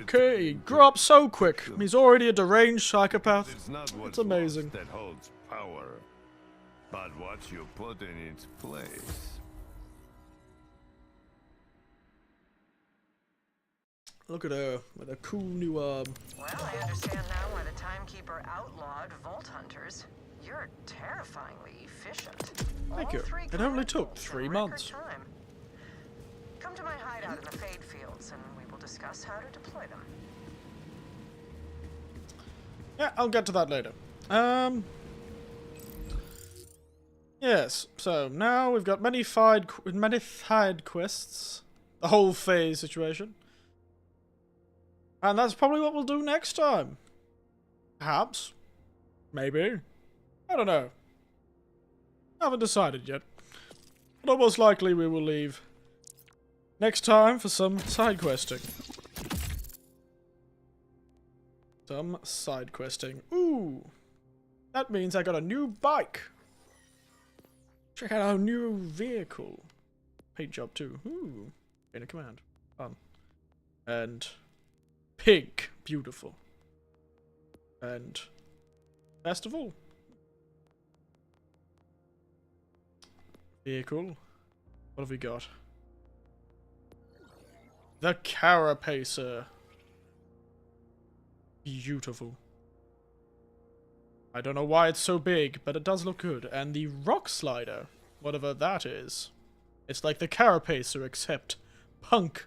grew up so quick. He's already a deranged psychopath. It's not what's It's amazing. lost that holds power, but what you put in its place. Look at her with a cool new arm. Well, I understand now why the Timekeeper outlawed Vault Hunters. You're terrifyingly efficient. Thank you. All 3 It only took criminals in 3 record months. time. Come to my hideout in the Fade Fields, and we will discuss how to deploy them. Yeah, I'll get to that later. Yes, so now we've got many side quests. The whole phase situation. And that's probably what we'll do next time. Perhaps. Maybe. I don't know. Haven't decided yet. But almost likely we will leave next time for some side questing. Some side questing. Ooh. That means I got a new bike. Check out our new vehicle. Paint job too. Ooh. In a command. Fun. And pink. Beautiful. And best of all. Vehicle. What have we got? The Carapacer. Beautiful. I don't know why it's so big, but it does look good. And the Rock Slider, whatever that is. It's like the Carapacer, except punk.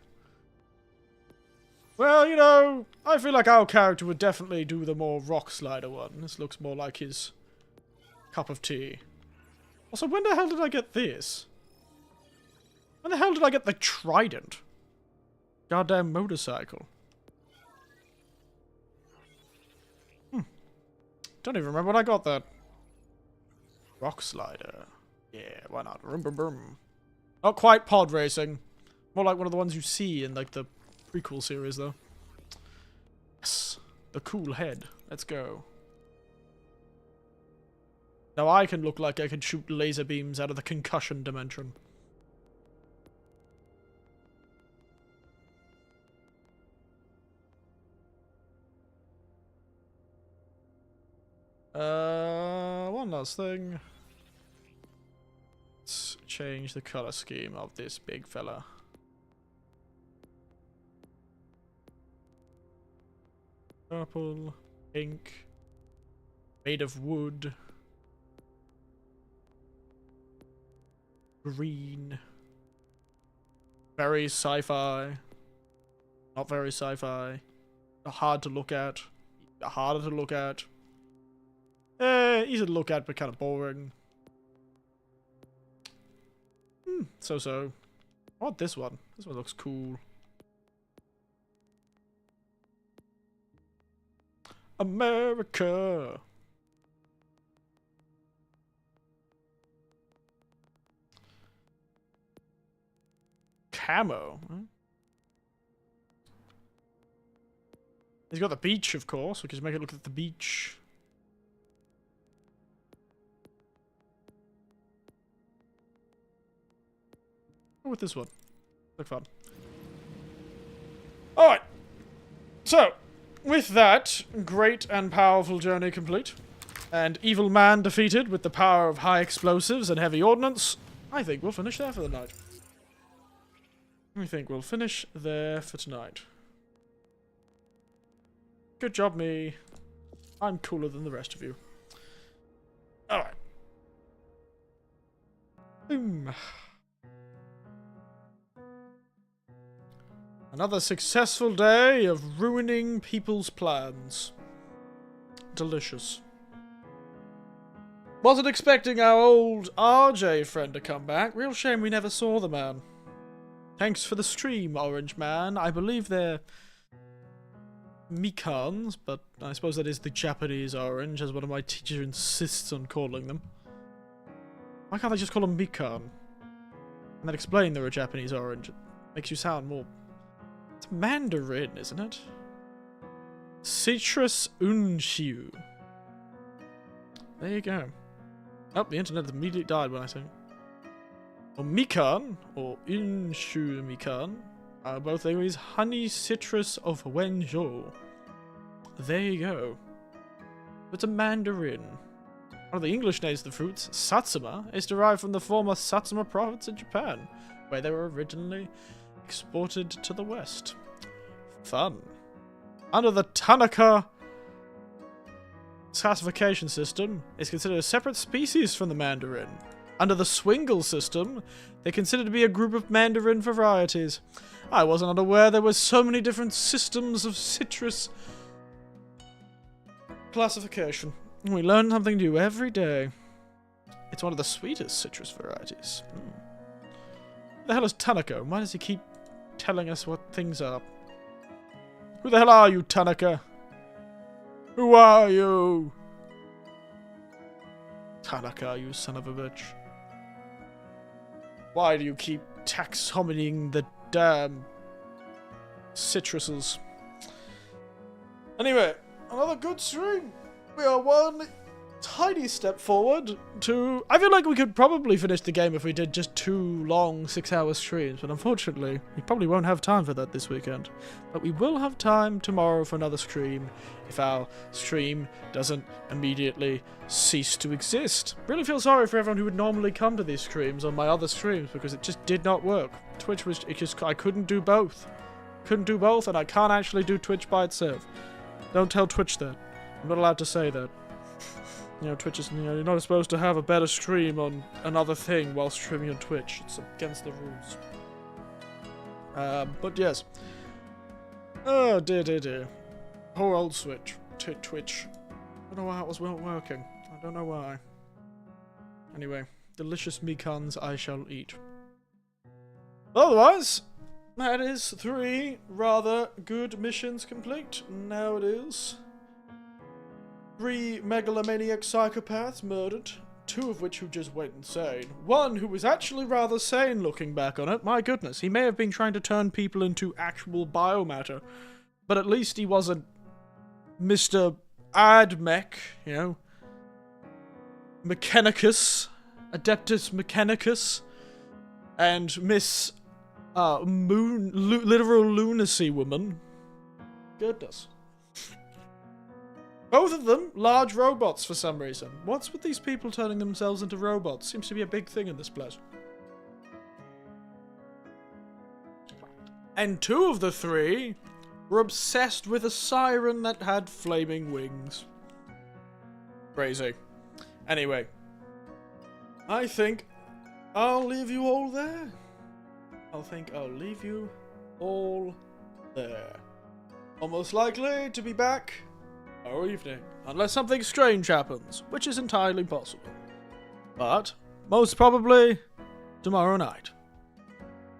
Well, you know, I feel like our character would definitely do the more Rock Slider one. This looks more like his cup of tea. Also, when the hell did I get this? When the hell did I get the Trident? Goddamn motorcycle. Don't even remember when I got that. Rock Slider. Yeah, why not? Vroom, vroom, vroom. Not quite pod racing. More like one of the ones you see in, like, the prequel series, though. Yes. The cool head. Let's go. Now I can look like I can shoot laser beams out of the concussion dimension. One last thing. Let's change the color scheme of this big fella. Purple, pink, made of wood, green, very sci-fi, not very sci-fi, hard to look at, harder to look at. Easy to look at, but kind of boring. So. I want this one. This one looks cool. America. Camo. Huh? He's got the beach, of course. We can just make it look like the beach. Go with this one. Look fun. Alright. So, with that great and powerful journey complete, and evil man defeated with the power of high explosives and heavy ordnance, I think we'll finish there for the night. I think we'll finish there for tonight. Good job, me. I'm cooler than the rest of you. Alright. Boom. Another successful day of ruining people's plans. Delicious. Wasn't expecting our old RJ friend to come back. Real shame we never saw the man. Thanks for the stream, Orange Man. I believe they're Mikans, but I suppose that is the Japanese orange, as one of my teachers insists on calling them. Why can't they just call them Mikan? And then explain they're a Japanese orange. It makes you sound more... It's Mandarin, isn't it? Citrus unshiu. There you go. Oh, the internet immediately died when I said it. Or Mikan, or Unshu Mikan, are both English honey citrus of Wenzhou. There you go. It's a mandarin. One of the English names of the fruits, Satsuma, is derived from the former Satsuma province in Japan, where they were originally exported to the west. Fun. Under the Tanaka classification system, is considered a separate species from the mandarin. Under the Swingle system, they're considered to be a group of mandarin varieties. I wasn't unaware there were so many different systems of citrus classification. We learn something new every day. It's one of the sweetest citrus varieties. Who the hell is Tanaka? Why does he keep telling us what things are? Who the hell are you, Tanaka? Who are you? Tanaka, you son of a bitch. Why do you keep taxonomying the damn citruses? Anyway, another good stream. We are one tiny step forward to... I feel like we could probably finish the game if we did just 2 long 6-hour streams, but unfortunately, we probably won't have time for that this weekend. But we will have time tomorrow for another stream if our stream doesn't immediately cease to exist. Really feel sorry for everyone who would normally come to these streams on my other streams, because it just did not work. Twitch was... I couldn't do both. Couldn't do both, and I can't actually do Twitch by itself. Don't tell Twitch that. I'm not allowed to say that. You know, Twitch is, you're not supposed to have a better stream on another thing while streaming on Twitch. It's against the rules. But yes. Oh, dear. Poor old Twitch. I don't know why it was working. I don't know why. Anyway, delicious Mikans I shall eat. Otherwise, that is 3 rather good missions complete. Now it is 3 megalomaniac psychopaths murdered, 2 of which who just went insane. 1 who was actually rather sane looking back on it. My goodness, he may have been trying to turn people into actual biomatter, but at least he wasn't Mr. Admech, you know, Mechanicus, Adeptus Mechanicus, and Miss Literal Lunacy Woman. Goodness. Both of them, large robots for some reason. What's with these people turning themselves into robots? Seems to be a big thing in this place. And 2 of the 3 were obsessed with a siren that had flaming wings. Crazy. Anyway, I think I'll leave you all there. Almost likely to be back tomorrow evening, unless something strange happens, which is entirely possible. But, most probably, tomorrow night.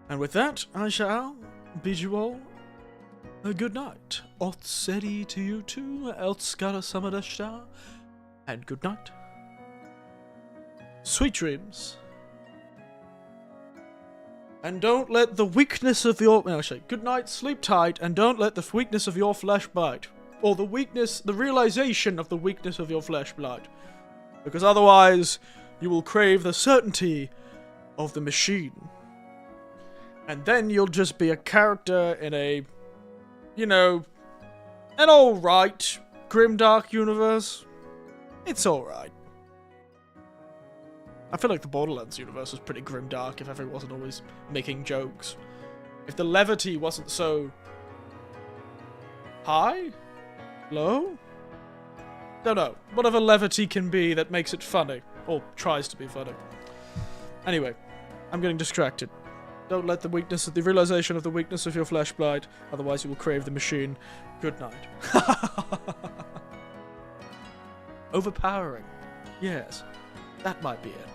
And with that, I shall bid you all a good night. Otseri to you too, Elskara Samadashita, and good night. Sweet dreams. And don't let the weakness of your... No, actually, good night, sleep tight, and don't let the weakness of your flesh bite. Or the realization of the weakness of your flesh bite. Because otherwise, you will crave the certainty of the machine. And then you'll just be a character in a, you know, an alright grimdark universe. It's alright. I feel like the Borderlands universe was pretty grimdark if everyone wasn't always making jokes. If the levity wasn't so high? Low? Don't know. Whatever levity can be that makes it funny. Or tries to be funny. Anyway, I'm getting distracted. Don't let the realization of the weakness of your flesh blight, otherwise you will crave the machine. Good night. Overpowering. Yes, that might be it.